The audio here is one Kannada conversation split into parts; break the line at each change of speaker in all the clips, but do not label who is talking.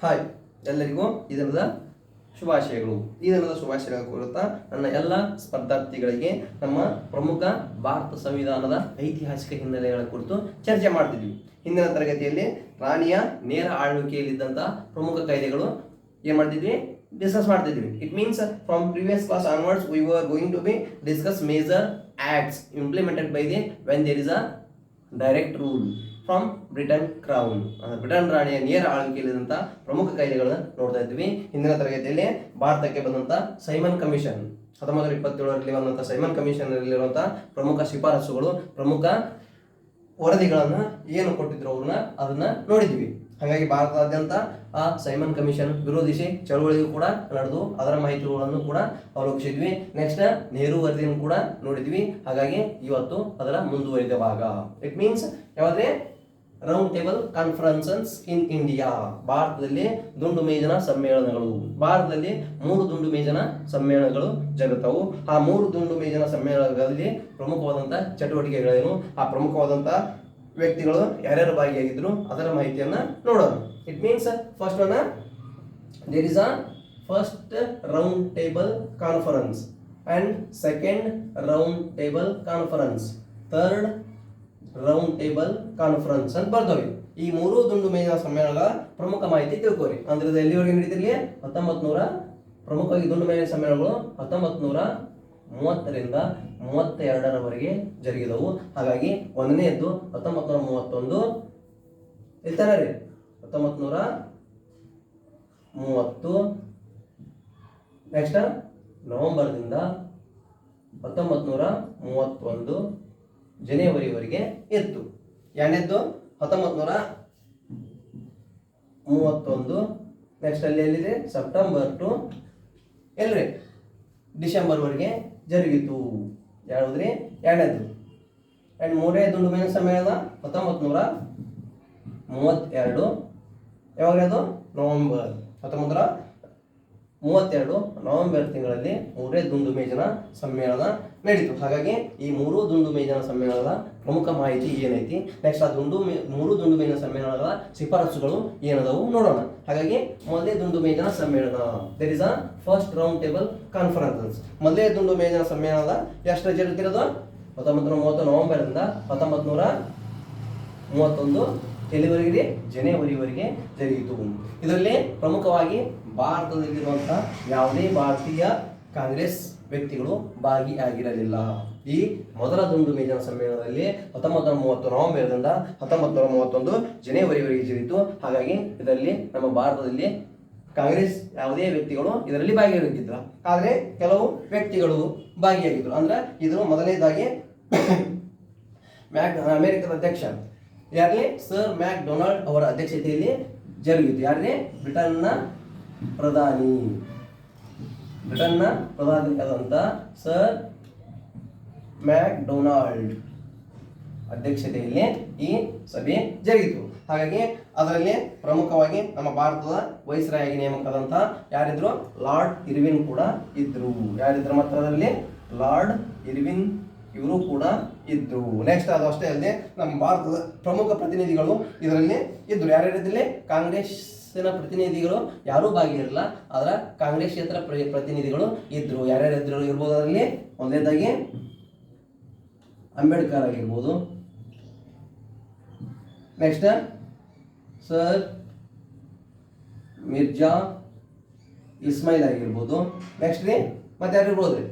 ಹಾಯ್, ಎಲ್ಲರಿಗೂ ಈ ದಿನದ ಶುಭಾಶಯಗಳು. ಈ ದಿನದ ಶುಭಾಶಯಗಳ ಕುರಿತ ನನ್ನ ಎಲ್ಲ ಸ್ಪರ್ಧಾರ್ಥಿಗಳಿಗೆ ನಮ್ಮ ಪ್ರಮುಖ ಭಾರತ ಸಂವಿಧಾನದ ಐತಿಹಾಸಿಕ ಹಿನ್ನೆಲೆಗಳ ಕುರಿತು ಚರ್ಚೆ ಮಾಡ್ತಿದ್ವಿ. ಹಿಂದಿನ ತರಗತಿಯಲ್ಲಿ ರಾಣಿಯ ನೇರ ಆಳ್ವಿಕೆಯಲ್ಲಿದ್ದಂತಹ ಪ್ರಮುಖ ಕಾಯ್ದೆಗಳು ಏನ್ ಮಾಡ್ತಿದ್ವಿ, ಡಿಸ್ಕಸ್ ಮಾಡ್ತಿದ್ವಿ. It means from previous class onwards we were going to be discuss major acts implemented by the when there is a direct rule from Britain crown. Britain ರಾಣಿಯ ನೇರ ಆಳ್ವಿಕೆಯಲ್ಲಿದ್ದಂಥ ಪ್ರಮುಖ ಕಾಯ್ದೆಗಳನ್ನ ನೋಡ್ತಾ ಇದ್ವಿ. ಹಿಂದಿನ ತರಗತಿಯಲ್ಲಿ ಭಾರತಕ್ಕೆ ಬಂದಂಥ ಸೈಮನ್ ಕಮಿಷನ್ 1927ರಲ್ಲಿ ಬಂದಂಥ ಸೈಮನ್ ಕಮಿಷನ್ ಅಲ್ಲಿರುವಂತಹ ಪ್ರಮುಖ ಶಿಫಾರಸುಗಳು, ಪ್ರಮುಖ ವರದಿಗಳನ್ನ ಏನು ಕೊಟ್ಟಿದ್ರು ಅವ್ರನ್ನ ಅದನ್ನ ನೋಡಿದ್ವಿ. ಹಾಗಾಗಿ ಭಾರತದಾದ್ಯಂತ ಆ ಸೈಮನ್ ಕಮಿಷನ್ ವಿರೋಧಿಸಿ ಚಳವಳಿಯು ಕೂಡ ನಡೆದು ಅದರ ಮಾಹಿತಿಗಳನ್ನು ಕೂಡ ಅವಲೋಕಿಸಿದ್ವಿ. ನೆಕ್ಸ್ಟ್ ನೆಹರು ವರದಿಯನ್ನು ಕೂಡ ನೋಡಿದ್ವಿ. ಹಾಗಾಗಿ ಇವತ್ತು ಅದರ ಮುಂದುವರಿದ ಭಾಗ. ಇಟ್ ಮೀನ್ಸ್ ಯಾವುದೇ round table conferences in India. ಭಾರತದಲ್ಲಿ ದುಂಡು ಮೇಜಿನ ಸಮ್ಮೇಳನಗಳು. ಭಾರತದಲ್ಲಿ 3 ದುಂಡು ಮೇಜಿನ ಸಮ್ಮೇಳನಗಳು ಜರುಗುತ್ತವು. ಆ 3 ದುಂಡು ಮೇಜಿನ ಸಮ್ಮೇಳನಗಳಲ್ಲಿ ಪ್ರಮುಖವಾದಂಥ ಚಟುವಟಿಕೆಗಳೇನು, ಆ ಪ್ರಮುಖವಾದಂಥ ವ್ಯಕ್ತಿಗಳು ಯಾರ್ಯಾರು ಭಾಗಿಯಾಗಿದ್ರು ಅದರ ಮಾಹಿತಿಯನ್ನ ನೋಡೋಣ. It means first one, there is a first round table conference and second round table conference, third round table conference ಅಂತ ಬರ್ತವೆ. ಈ 3 ದುಂಡು ಮೇಜಿನ ಸಮ್ಮೇಳನಗಳ ಪ್ರಮುಖ ಮಾಹಿತಿ ತಿಳ್ಕೋರಿ. ಅಂದ್ರೆ ಇದು ಎಲ್ಲಿವರೆಗೆ ನಡೀತಿರ್ಲಿ, 1900 ಪ್ರಮುಖವಾಗಿ ದುಂಡು ಮೇಜಿನ ಸಮ್ಮೇಳನಗಳು 1930ರಿಂದ 32ರವರೆಗೆ ಜರುಗಿದವು. ಹಾಗಾಗಿ ಒಂದನೆಯದ್ದು 1931 ಇರ್ತಾನೆ ರೀ, 1930. ನೆಕ್ಸ್ಟ್ ನವೆಂಬರ್ದಿಂದ 1931 ಜನವರಿವರೆಗೆ ಇತ್ತು. ಎರಡನೇದ್ದು 1931. ನೆಕ್ಸ್ಟ್ ಅಲ್ಲಿ ಎಲ್ಲಿದೆ, ಸೆಪ್ಟೆಂಬರ್ ಟು ಎಲ್ರಿ ಡಿಸೆಂಬರ್ವರೆಗೆ ಜರುಗಿತು. ಯಾವುದ್ರಿ ಎರಡನೇದು. ಆ್ಯಂಡ್ ಮೂರನೇ ದುಂಡು ಮೇಜಿನ ಸಮ್ಮೇಳನ 1932. ಯಾವಾಗ ಅದು, ನವೆಂಬರ್ 1932 ನವೆಂಬರ್ ತಿಂಗಳಲ್ಲಿ 3ನೇ ದುಂಡು ಮೇಜಿನ ಸಮ್ಮೇಳನ ನಡೀತು. ಹಾಗಾಗಿ ಈ 3 ದುಂಡು ಮೇಜಿನ ಸಮ್ಮೇಳನದ ಪ್ರಮುಖ ಮಾಹಿತಿ ಏನೈತಿ, ನೆಕ್ಸ್ಟ್ ಆ 3 ದುಂಡು ಮೇಜಿನ ಸಮ್ಮೇಳನದ ಶಿಫಾರಸುಗಳು ಏನದವು ನೋಡೋಣ. ಹಾಗಾಗಿ ಮೊದಲನೇ ದುಂಡು ಮೇಜಿನ ಸಮ್ಮೇಳನ, there is a first round table conference. ಮೊದಲನೇ ದುಂಡು ಮೇಜಿನ ಸಮ್ಮೇಳನದ ಎಷ್ಟು ಜರುಗುತ್ತಿರೋದು, 1930 ನವೆಂಬರ್ದಿಂದ 1931 ಎಲ್ಲಿವರೆಗೆ, ಜನವರಿವರೆಗೆ ಜರುಗಿತು. ಇದರಲ್ಲಿ ಪ್ರಮುಖವಾಗಿ ಭಾರತದಲ್ಲಿರುವಂತಹ ಯಾವುದೇ ಭಾರತೀಯ ಕಾಂಗ್ರೆಸ್ ವ್ಯಕ್ತಿಗಳು ಭಾಗಿಯಾಗಿರಲಿಲ್ಲ. ಈ ಮೊದಲ ದುಂಡು ಮೇಜಿನ ಸಮ್ಮೇಳನದಲ್ಲಿ 1930 ನವೆಂಬರ್ದಿಂದ 1931 ಜನವರಿವರೆಗೆ ಜರುಗಿತು. ಹಾಗಾಗಿ ಇದರಲ್ಲಿ ನಮ್ಮ ಭಾರತದಲ್ಲಿ ಕಾಂಗ್ರೆಸ್ ಯಾವುದೇ ವ್ಯಕ್ತಿಗಳು ಇದರಲ್ಲಿ ಭಾಗಿಯಾಗಿದ್ದಿಲ್ಲ, ಆದರೆ ಕೆಲವು ವ್ಯಕ್ತಿಗಳು ಭಾಗಿಯಾಗಿದ್ರು. ಅಂದ್ರೆ ಇದು ಮೊದಲನೇದಾಗಿ ಅಮೆರಿಕದ ಅಧ್ಯಕ್ಷ ಯಾರೇ ಸರ್ ಮ್ಯಾಕ್ ಡೊನಾಲ್ಡ್ ಅವರ ಅಧ್ಯಕ್ಷತೆಯಲ್ಲಿ ಜರುಗಿತು. ಯಾರೇ, ಬ್ರಿಟನ್ನ ಪ್ರಧಾನಿಯಾದಂಥ ಸರ್ ಮ್ಯಾಕ್ ಡೊನಾಲ್ಡ್ ಅಧ್ಯಕ್ಷತೆಯಲ್ಲಿ ಈ ಸಭೆ ಜರುಗಿತು. ಹಾಗಾಗಿ ಅದರಲ್ಲಿ ಪ್ರಮುಖವಾಗಿ ನಮ್ಮ ಭಾರತದ ವೈಸ್ರಾಯಾಗಿ ನೇಮಕವಾದಂತಹ ಯಾರಿದ್ರು, ಲಾರ್ಡ್ ಇರ್ವಿನ್ ಕೂಡ ಇದ್ರು. ಯಾರಿದ್ರು ಮಾತ್ರ ಅದರಲ್ಲಿ, ಲಾರ್ಡ್ ಇರ್ವಿನ್ ಇವರು ಕೂಡ ಇದ್ರು. ನೆಕ್ಸ್ಟ್ ಅದು ಅಷ್ಟೇ ಅಲ್ಲದೆ ನಮ್ಮ ಭಾರತದ ಪ್ರಮುಖ ಪ್ರತಿನಿಧಿಗಳು ಇದರಲ್ಲಿ ಇದ್ರು. ಯಾರ್ಯಾರಿದ್ರಲ್ಲಿ, ಕಾಂಗ್ರೆಸ್ಸಿನ ಪ್ರತಿನಿಧಿಗಳು ಯಾರೂ ಭಾಗಿಯಿರಲಿಲ್ಲ, ಆದ್ರೆ ಕಾಂಗ್ರೆಸ್ಸೇತರ ಪ್ರತಿನಿಧಿಗಳು ಇದ್ರು. ಯಾರ್ಯಾರಿದ್ರು ಇರ್ಬೋದು ಅದರಲ್ಲಿ, ಒಂದನೇದಾಗಿ ಅಂಬೇಡ್ಕರ್ ಆಗಿರ್ಬೋದು, ನೆಕ್ಸ್ಟ್ ಸರ್ ಮಿರ್ಜಾ ಇಸ್ಮಾಯಿಲ್ ಆಗಿರ್ಬೋದು. ನೆಕ್ಸ್ಟ್ ರೀ ಮತ್ತೆ ಯಾರು ಇರ್ಬೋದು ರೀ,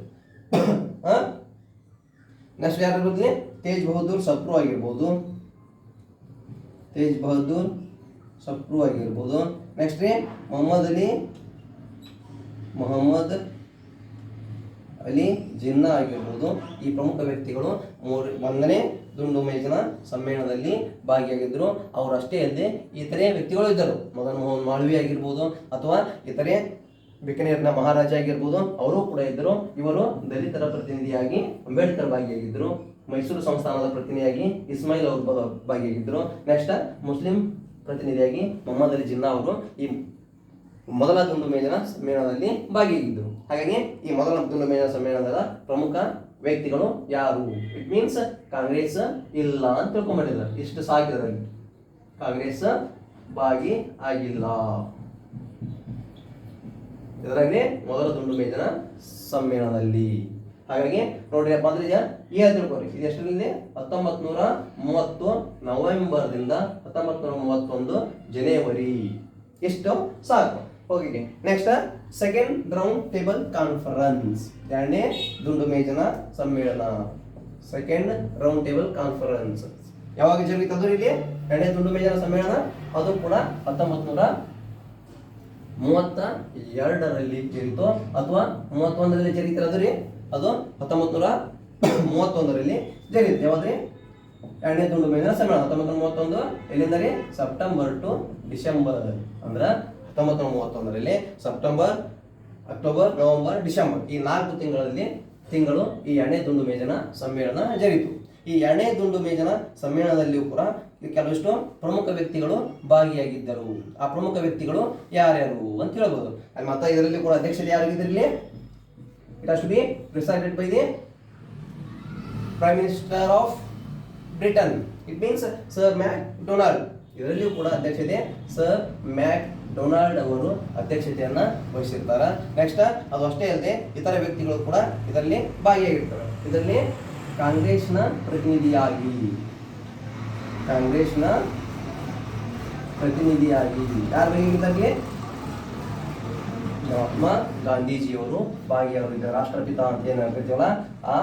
ನೆಕ್ಸ್ಟ್ ಯಾರು ಇರ್ಬೋದು, ತೇಜ್ ಬಹದ್ದೂರ್ ಸಪ್ರು ಆಗಿರ್ಬೋದು. ನೆಕ್ಸ್ಟ್ ರೀ ಮೊಹಮ್ಮದ್ ಅಲಿ ಜಿನ್ನಾ ಆಗಿರ್ಬೋದು. ಈ ಪ್ರಮುಖ ವ್ಯಕ್ತಿಗಳು 1ನೇ ದುಂಡು ಮೇಜಿನ ಸಮ್ಮೇಳನದಲ್ಲಿ ಭಾಗಿಯಾಗಿದ್ದರು. ಅವರಷ್ಟೇ ಅಲ್ಲದೆ ಇತರೆ ವ್ಯಕ್ತಿಗಳು ಇದ್ದರು. ಮದನ್ ಮೋಹನ್ ಮಾಳವೀಯ ಆಗಿರ್ಬೋದು ಅಥವಾ ಇತರೆ ಬಿಕನೇರ್ನ ಮಹಾರಾಜ ಆಗಿರ್ಬೋದು, ಅವರು ಕೂಡ ಇದ್ದರು. ಇವರು ದಲಿತರ ಪ್ರತಿನಿಧಿಯಾಗಿ ಅಂಬೇಡ್ಕರ್ ಭಾಗಿಯಾಗಿದ್ದರು. ಮೈಸೂರು ಸಂಸ್ಥಾನದ ಪ್ರತಿನಿಧಿಯಾಗಿ ಇಸ್ಮಾಯಿಲ್ ಅವರು ಭಾಗಿಯಾಗಿದ್ದರು. ನೆಕ್ಸ್ಟ್ ಮುಸ್ಲಿಂ ಪ್ರತಿನಿಧಿಯಾಗಿ ಮೊಹಮ್ಮದ್ ಅಲಿ ಜಿನ್ನಾ ಅವರು ಈ ಮೊದಲ ದುಂಡು ಮೇಜಿನ ಸಮ್ಮೇಳನದಲ್ಲಿ ಭಾಗಿಯಾಗಿದ್ದರು. ಹಾಗಾಗಿ ಈ ಮೊದಲ ದುಂಡು ಮೇಜಿನ ಸಮ್ಮೇಳನದ ಪ್ರಮುಖ ವ್ಯಕ್ತಿಗಳು ಯಾರು, ಇಟ್ ಮೀನ್ಸ್ ಕಾಂಗ್ರೆಸ್ ಇಲ್ಲ ಅಂತ ತಿಳ್ಕೊಂಡ್ಬಿಟ್ಟಿದ್ದಾರೆ. ಇಷ್ಟು ಸಾಕಿದ್ರಲ್ಲಿ ಕಾಂಗ್ರೆಸ್ ಭಾಗಿ ಆಗಿಲ್ಲ. ಇದರಲ್ಲಿ ಮೊದಲ ದುಂಡು ಮೇಜಿನ ಸಮ್ಮೇಳನದಲ್ಲಿ. ಹಾಗಾಗಿ ನೋಡ್ರಿ ಮೊದಲಿಗೆ ಏನ್ ತಿಳ್ಕೊರಿ, ಇದು ಎಷ್ಟರಲ್ಲಿ 1930 ನವೆಂಬರ್ದಿಂದ 1931 ಜನವರಿ. ಇಷ್ಟು ಸಾಕು. Okay, next second round table conference, ಎರಡನೇ ದುಂಡು ಮೇಜಿನ ಸಮ್ಮೇಳನ. ಸೆಕೆಂಡ್ ರೌಂಡ್ ಟೇಬಲ್ ಕಾನ್ಫರೆನ್ಸ್ ಯಾವಾಗ ಜರುಗಿತಂದ್ರೆ ಇಲ್ಲಿ ಎರಡನೇ ದುಂಡು ಮೇಜಿನ ಸಮ್ಮೇಳನ, ಅದು ಕೂಡ 1932ರಲ್ಲಿ ಜರುಗಿತು, ಅಥವಾ 31ರಲ್ಲಿ ಜರುಗಿತಿರೋದ್ರಿ. ಅದು 1931ರಲ್ಲಿ ಜರುಗಿತು. ಯಾವಾಗ್ರಿ? ಎರಡನೇ ದುಂಡು ಮೇಜಿನ ಸಮ್ಮೇಳನ 1931. ಎಲ್ಲಿಂದ ರೀ? September to December. ಅಂದ್ರೆ 1931ರಲ್ಲಿ ಸೆಪ್ಟೆಂಬರ್, ಅಕ್ಟೋಬರ್, ನವೆಂಬರ್, ಡಿಸೆಂಬರ್ ಈ 4 ತಿಂಗಳು ಈ ಎರಡನೇ ದುಂಡು ಮೇಜಿನ ಸಮ್ಮೇಳನ ಜರುಗಿತು. ಈ ಎರಡನೇ ದುಂಡು ಮೇಜಿನ ಸಮ್ಮೇಳನದಲ್ಲಿಯೂ ಕೂಡ ಕೆಲವಷ್ಟು ಪ್ರಮುಖ ವ್ಯಕ್ತಿಗಳು ಭಾಗಿಯಾಗಿದ್ದರು. ಆ ಪ್ರಮುಖ ವ್ಯಕ್ತಿಗಳು ಯಾರ್ಯಾರು ಅಂತ ಹೇಳ್ಬೋದು. ಅಲ್ಲಿ ಮತ್ತೆ ಇದರಲ್ಲಿ ಕೂಡ ಅಧ್ಯಕ್ಷತೆ ಯಾರಾಗಿದ್ದಿರಲಿ? It has to be presided by the prime minister of Britain. It means sir MacDonald. ಇದರಲ್ಲಿಯೂ ಕೂಡ ಅಧ್ಯಕ್ಷತೆ ಸರ್ ಮ್ಯಾಕ್ ಡೊನಾಲ್ಡ್ ಅವರು ಅಧ್ಯಕ್ಷತೆಯನ್ನ ವಹಿಸಿರ್ತಾರೆ. ನೆಕ್ಸ್ಟ್ ಅದು ಅಷ್ಟೇ ಅಲ್ಲದೆ ಇತರ ವ್ಯಕ್ತಿಗಳು ಕೂಡ ಇದರಲ್ಲಿ ಭಾಗಿಯಾಗಿರ್ತಾರೆ. ಇದರಲ್ಲಿ ಕಾಂಗ್ರೆಸ್ನ ಪ್ರತಿನಿಧಿಯಾಗಿ ಯಾರು ಭಾಗಿಯಾಗಿದ್ದಾರೆ? ಮಹಾತ್ಮ ಗಾಂಧೀಜಿಯವರು ಭಾಗಿಯಾಗಿದ್ದಾರೆ. ರಾಷ್ಟ್ರಪಿತ ಅಂತ ಏನು ಹೇಳ್ತೀವಲ್ಲ, ಆ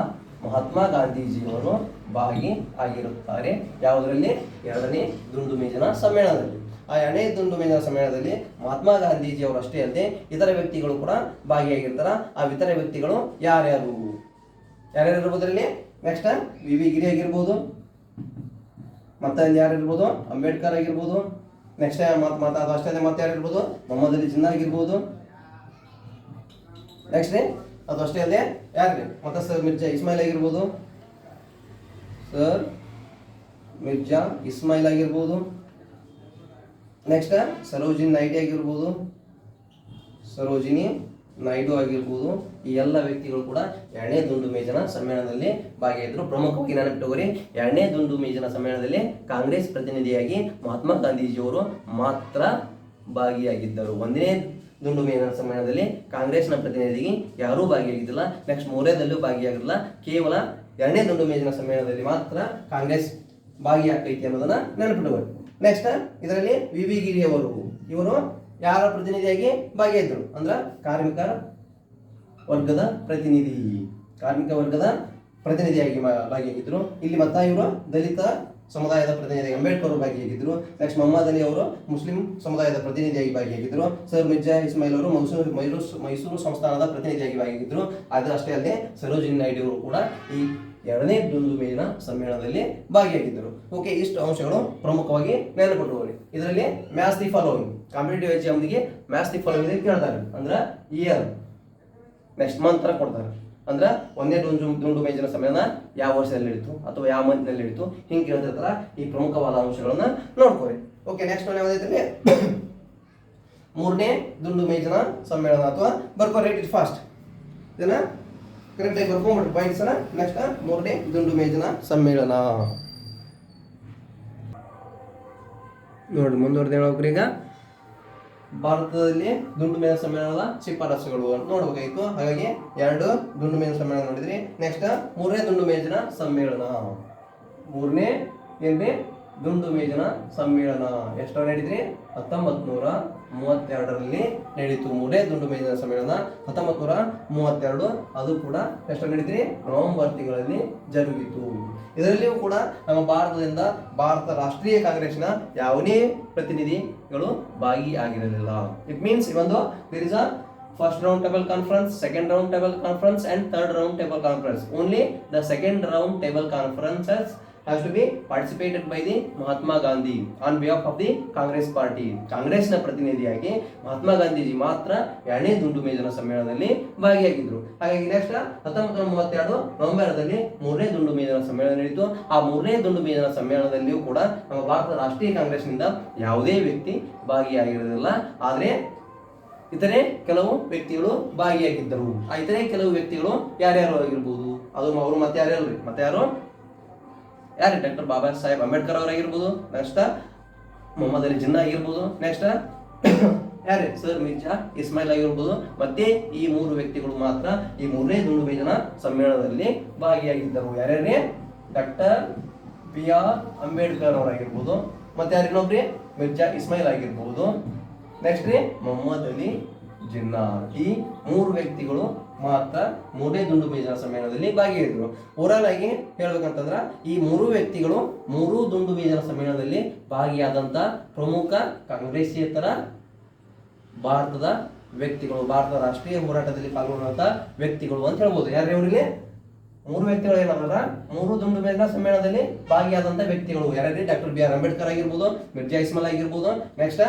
ಮಹಾತ್ಮ ಗಾಂಧೀಜಿಯವರು ಭಾಗಿಯಾಗಿರುತ್ತಾರೆ. ಯಾವುದರಲ್ಲಿ? ಎರಡನೇ ದುಂಡು ಮೇಜಿನ ಸಮ್ಮೇಳನದಲ್ಲಿ. ಆ ಎರಡನೇ ದುಂಡು ಮೇಜಿನ ಸಮ್ಮೇಳನದಲ್ಲಿ ಮಹಾತ್ಮ ಗಾಂಧೀಜಿಯವರು ಅಷ್ಟೇ ಅಲ್ಲದೆ ಇತರ ವ್ಯಕ್ತಿಗಳು ಕೂಡ ಭಾಗಿಯಾಗಿರ್ತಾರ. ಆ ಇತರ ವ್ಯಕ್ತಿಗಳು ಯಾರ್ಯಾರು ಇರ್ಬೋದ್ರಲ್ಲಿ? ನೆಕ್ಸ್ಟ್ ವಿ ವಿ ಗಿರಿ ಆಗಿರ್ಬೋದು, ಮತ್ತೆ ಅಲ್ಲಿ ಯಾರು ಇರ್ಬೋದು? ಅಂಬೇಡ್ಕರ್ ಆಗಿರ್ಬೋದು. ನೆಕ್ಸ್ಟ್ ಅದು ಅಷ್ಟೇ ಅಲ್ಲದೆ ಮತ್ತೆ ಯಾರು ಇರ್ಬೋದು? ಮೊಹಮ್ಮದ್ ಅಲಿ ಜಿನ್ನಾ ಆಗಿರ್ಬೋದು. ನೆಕ್ಸ್ಟ್ ಅದು ಅಷ್ಟೇ ಅಲ್ಲದೆ ಯಾರ್ರಿ? ಮತ್ತೆ ಸರ್ ಮಿರ್ಜಾ ಇಸ್ಮಾಯಿಲ್ ಆಗಿರ್ಬೋದು. ಸರ್ ಮಿರ್ಜಾ ಇಸ್ಮಾಯಿಲ್ ಆಗಿರ್ಬೋದು. ನೆಕ್ಸ್ಟ್ ಸರೋಜಿನಿ ನಾಯ್ಡು ಆಗಿರ್ಬೋದು. ಈ ಎಲ್ಲ ವ್ಯಕ್ತಿಗಳು ಕೂಡ ಎರಡನೇ ದುಂಡು ಮೇಜಿನ ಸಮ್ಮೇಳನದಲ್ಲಿ ಭಾಗಿಯಾಗಿದ್ದರು. ಪ್ರಮುಖವಾಗಿ ನೆನಪಿಟ್ಟುಕೋರಿ, ಎರಡನೇ ದುಂಡು ಮೇಜಿನ ಸಮ್ಮೇಳನದಲ್ಲಿ ಕಾಂಗ್ರೆಸ್ ಪ್ರತಿನಿಧಿಯಾಗಿ ಮಹಾತ್ಮ ಗಾಂಧೀಜಿಯವರು ಮಾತ್ರ ಭಾಗಿಯಾಗಿದ್ದರು. ಒಂದನೇ ದುಂಡು ಮೇಜಿನ ಸಮ್ಮೇಳನದಲ್ಲಿ ಕಾಂಗ್ರೆಸ್ನ ಪ್ರತಿನಿಧಿಗೆ ಯಾರೂ ಭಾಗಿಯಾಗಿದ್ದಿಲ್ಲ. ನೆಕ್ಸ್ಟ್ ಮೂರನೇದಲ್ಲೂ ಭಾಗಿಯಾಗಿರಲಿಲ್ಲ. ಕೇವಲ ಎರಡನೇ ದುಂಡು ಮೇಜಿನ ಸಮ್ಮೇಳನದಲ್ಲಿ ಮಾತ್ರ ಕಾಂಗ್ರೆಸ್ ಭಾಗಿಯಾಗೈತಿ ಅನ್ನೋದನ್ನ ನೆನಪಿಟ್ಟುಕೊಳ್ಳಿ. ನೆಕ್ಸ್ಟ್ ಇದರಲ್ಲಿ ವಿ ವಿ ಗಿರಿ ಅವರು, ಇವರು ಯಾರ ಪ್ರತಿನಿಧಿಯಾಗಿ ಭಾಗಿಯಾಗಿದ್ದರು? ಅಂದ್ರೆ ಕಾರ್ಮಿಕ ವರ್ಗದ ಪ್ರತಿನಿಧಿಯಾಗಿ ಭಾಗಿಯಾಗಿದ್ದರು. ಇಲ್ಲಿ ಮತ್ತ ಇವರು ದಲಿತ ಸಮುದಾಯದ ಪ್ರತಿನಿಧಿ ಅಂಬೇಡ್ಕರ್ ಅವರು ಭಾಗಿಯಾಗಿದ್ದರು. ನೆಕ್ಸ್ಟ್ ಮೊಹಮ್ಮದ್ ಅಲಿ ಅವರು ಮುಸ್ಲಿಂ ಸಮುದಾಯದ ಪ್ರತಿನಿಧಿಯಾಗಿ ಭಾಗಿಯಾಗಿದ್ದರು. ಸರ್ ಮಿರ್ಜಾ ಇಸ್ಮಾಯಿಲ್ ಅವರು ಮೈಸೂರು ಸಂಸ್ಥಾನದ ಪ್ರತಿನಿಧಿಯಾಗಿ ಭಾಗಿಯಾಗಿದ್ದರು. ಅದು ಅಷ್ಟೇ ಅಲ್ಲದೆ ಸರೋಜಿನಿ ನಾಯ್ಡು ಅವರು ಕೂಡ ಈ ಎರಡನೇ ದುಂಡು ಮೇಜಿನ ಸಮ್ಮೇಳನದಲ್ಲಿ ಭಾಗಿಯಾಗಿದ್ದರು. ಓಕೆ, ಇಷ್ಟು ಅಂಶಗಳು ಪ್ರಮುಖವಾಗಿ ನೆನಪಿಟ್ಟುಕೊಳ್ಳಿ. ಇದರಲ್ಲಿ ಮ್ಯಾಚ್ ದಿ ಫಾಲೋವಿಂಗ್, ಕಾಂಪಿಟೇಟಿವ್ ಎಕ್ಸಾಮ್ಗೆ ಮ್ಯಾಚ್ ದಿ ಫಾಲೋವಿಂಗ್ ಕೇಳ್ತಾರೆ. ಅಂದ್ರೆ ಇಯರ್, ನೆಕ್ಸ್ಟ್ ಮಂತ್ ಕೊಡ್ತಾರೆ. ಅಂದ್ರೆ ಒಂದೇ ದುಂಡು ಮೇಜಿನ ಸಮ್ಮೇಳನ ಯಾವ ವರ್ಷದಲ್ಲಿ ನಡೀತು ಅಥವಾ ಯಾವ ಮಂತ್ನಲ್ಲಿ ನಡೀತು, ಹಿಂಗೆ ಕೇಳ್ತಿರ್ತಾರ. ಈ ಪ್ರಮುಖವಾದ ಅಂಶಗಳನ್ನ ನೋಡ್ಕೊಳ್ಳಿ. ಓಕೆ, ನೆಕ್ಸ್ಟ್ ಒನ್ ಯಾವ್ದೈತಿ? ಮೂರನೇ ದುಂಡು ಮೇಜಿನ ಸಮ್ಮೇಳನ ಅಥವಾ ಬರ್ಕೋ ರೈಟ್ ಇಟ್ ಫಾಸ್ಟ್. ಇದನ್ನ ಕರೆಕ್ಟಾಗಿ ಬರ್ಕೊಂಡ್ಬಿಡ್ರಿ ಪಾಯಿಂಟ್ಸ್. ನೆಕ್ಸ್ಟ್ ಮೂರನೇ ದುಂಡು ಮೇಜಿನ ಸಮ್ಮೇಳನ ನೋಡಿ, ಮುಂದುವರೆದು ಹೇಳೋಕ್ರಿ. ಈಗ ಭಾರತದಲ್ಲಿ ದುಂಡು ಮೇಜಿನ ಸಮ್ಮೇಳನದ ಶಿಫಾರಸುಗಳು ನೋಡ್ಬೇಕಾಗಿತ್ತು. ಹಾಗಾಗಿ 2 ದುಂಡು ಮೇಜಿನ ಸಮ್ಮೇಳನ ನೋಡಿದ್ರಿ. ನೆಕ್ಸ್ಟ್ ಮೂರನೇ ದುಂಡು ಮೇಜಿನ ಸಮ್ಮೇಳನ. ಮೂರನೇ ಏನ್ರಿ ದುಂಡು ಮೇಜಿನ ಸಮ್ಮೇಳನ ಎಷ್ಟು ನಡೀದ್ರಿ? 1932ರಲ್ಲಿ ನಡೀತು. ಮೂರನೇ ದುಂಡು ಮೇಜಿನ ಸಮ್ಮೇಳನ 1932. ಅದು ಕೂಡ ಎಷ್ಟು ನಡೀದ್ರಿ? ನವೆಂಬರ್ ತಿಂಗಳಲ್ಲಿ ಜರುಗಿತು. ಇದರಲ್ಲಿಯೂ ಕೂಡ ನಮ್ಮ ಭಾರತ ರಾಷ್ಟ್ರೀಯ ಕಾಂಗ್ರೆಸ್ನ ಯಾವುದೇ ಪ್ರತಿನಿಧಿಗಳು ಭಾಗಿಯಾಗಿರಲಿಲ್ಲ. ಇಟ್ ಮೀನ್ಸ್ ಒಂದು there is a first round table conference, second round table conference and third round table conference. Only the second round table conferences has to be participated by the Mahatma Gandhi on behalf of the Congress party. ಕಾಂಗ್ರೆಸ್ನ ಪ್ರತಿನಿಧಿಯಾಗಿ ಮಹಾತ್ಮ ಗಾಂಧೀಜಿ ಮಾತ್ರ ಎರಡನೇ ದುಂಡು ಮೇಜಿನ ಸಮ್ಮೇಳನದಲ್ಲಿ ಭಾಗಿಯಾಗಿದ್ದರು. ಹಾಗಾಗಿ ನೆಕ್ಸ್ಟ್ 1932 ನವೆಂಬರ್ದಲ್ಲಿ ಮೂರನೇ ದುಂಡು ಮೇಜಿನ ಸಮ್ಮೇಳನ ನಡೆಯಿತು. ಆ ಮೂರನೇ ದುಂಡು ಮೇಜಿನ ಸಮ್ಮೇಳನದಲ್ಲಿಯೂ ಕೂಡ ನಮ್ಮ ಭಾರತದ ರಾಷ್ಟ್ರೀಯ ಕಾಂಗ್ರೆಸ್ನಿಂದ ಯಾವುದೇ ವ್ಯಕ್ತಿ ಭಾಗಿಯಾಗಿರಲಿಲ್ಲ. ಆದರೆ ಇತರೆ ಕೆಲವು ವ್ಯಕ್ತಿಗಳು ಭಾಗಿಯಾಗಿದ್ದರು. ಆ ಇತರೆ ಕೆಲವು ವ್ಯಕ್ತಿಗಳು ಯಾರ್ಯಾರು ಆಗಿರ್ಬೋದು? ಅದು ಅವರು ಮತ್ತೆ ಯಾರ್ಯಾರು? ಮತ್ತೆ ಯಾರು ಡಾಕ್ಟರ್ ಬಾಬಾ ಸಾಹೇಬ್ ಅಂಬೇಡ್ಕರ್ ಅವರಾಗಿರ್ಬೋದು. ನೆಕ್ಸ್ಟ್ ಮೊಹಮ್ಮದ್ ಅಲಿ ಜಿನ್ನಾ ಆಗಿರ್ಬೋದು. ನೆಕ್ಸ್ಟ್ ಯಾರೇ ಸರ್ ಮಿರ್ಜಾ ಇಸ್ಮಾಯಿಲ್ ಆಗಿರ್ಬೋದು. ಮತ್ತೆ ಈ 3 ವ್ಯಕ್ತಿಗಳು ಮಾತ್ರ ಈ 3ನೇ ದುಂಡು ಮೇಜಿನ ಸಮ್ಮೇಳನದಲ್ಲಿ ಭಾಗಿಯಾಗಿದ್ದರು. ಯಾರ್ಯಾರೇ? ಡಾಕ್ಟರ್ BR ಅಂಬೇಡ್ಕರ್ ಅವರಾಗಿರ್ಬೋದು, ಮತ್ತೆ ಯಾರು ಇನ್ನೊಬ್ರಿ ಮಿರ್ಜಾ ಇಸ್ಮಾಯಿಲ್ ಆಗಿರ್ಬೋದು, ನೆಕ್ಸ್ಟ್ ರೀ ಮೊಹಮ್ಮದ್ ಅಲಿ ಜಿನ್ನಾ. ಈ 3 ವ್ಯಕ್ತಿಗಳು ಮಾತ್ರ 3ನೇ ದುಂಡು ಮೇಜಿನ ಸಮ್ಮೇಳನದಲ್ಲಿ ಭಾಗಿಯಾಗಿದ್ರು. ಓವರಾಲ್ ಆಗಿ ಹೇಳ್ಬೇಕಂತಂದ್ರ ಈ 3 ವ್ಯಕ್ತಿಗಳು 3 ದುಂಡು ಮೇಜಿನ ಸಮ್ಮೇಳನದಲ್ಲಿ ಭಾಗಿಯಾದಂತ ಪ್ರಮುಖ ಕಾಂಗ್ರೆಸ್ಸೇತರ ಭಾರತದ ವ್ಯಕ್ತಿಗಳು, ಭಾರತದ ರಾಷ್ಟ್ರೀಯ ಹೋರಾಟದಲ್ಲಿ ಪಾಲ್ಗೊಂಡಂತ ವ್ಯಕ್ತಿಗಳು ಅಂತ ಹೇಳ್ಬೋದು. ಯಾರ್ಯಾರು ಇವರಿಗೆ? 3 ವ್ಯಕ್ತಿಗಳು ಏನಂದ್ರ 3 ದುಂಡು ಮೇಜಿನ ಸಮ್ಮೇಳನದಲ್ಲಿ ಭಾಗಿಯಾದಂತ ವ್ಯಕ್ತಿಗಳು. ಯಾರ್ಯಾರು? ಡಾಕ್ಟರ್ BR ಅಂಬೇಡ್ಕರ್ ಆಗಿರ್ಬೋದು, ಮಿರ್ಜಾ ಇಸ್ಮಾಯಿಲ್ ಆಗಿರ್ಬೋದು, ನೆಕ್ಸ್ಟ್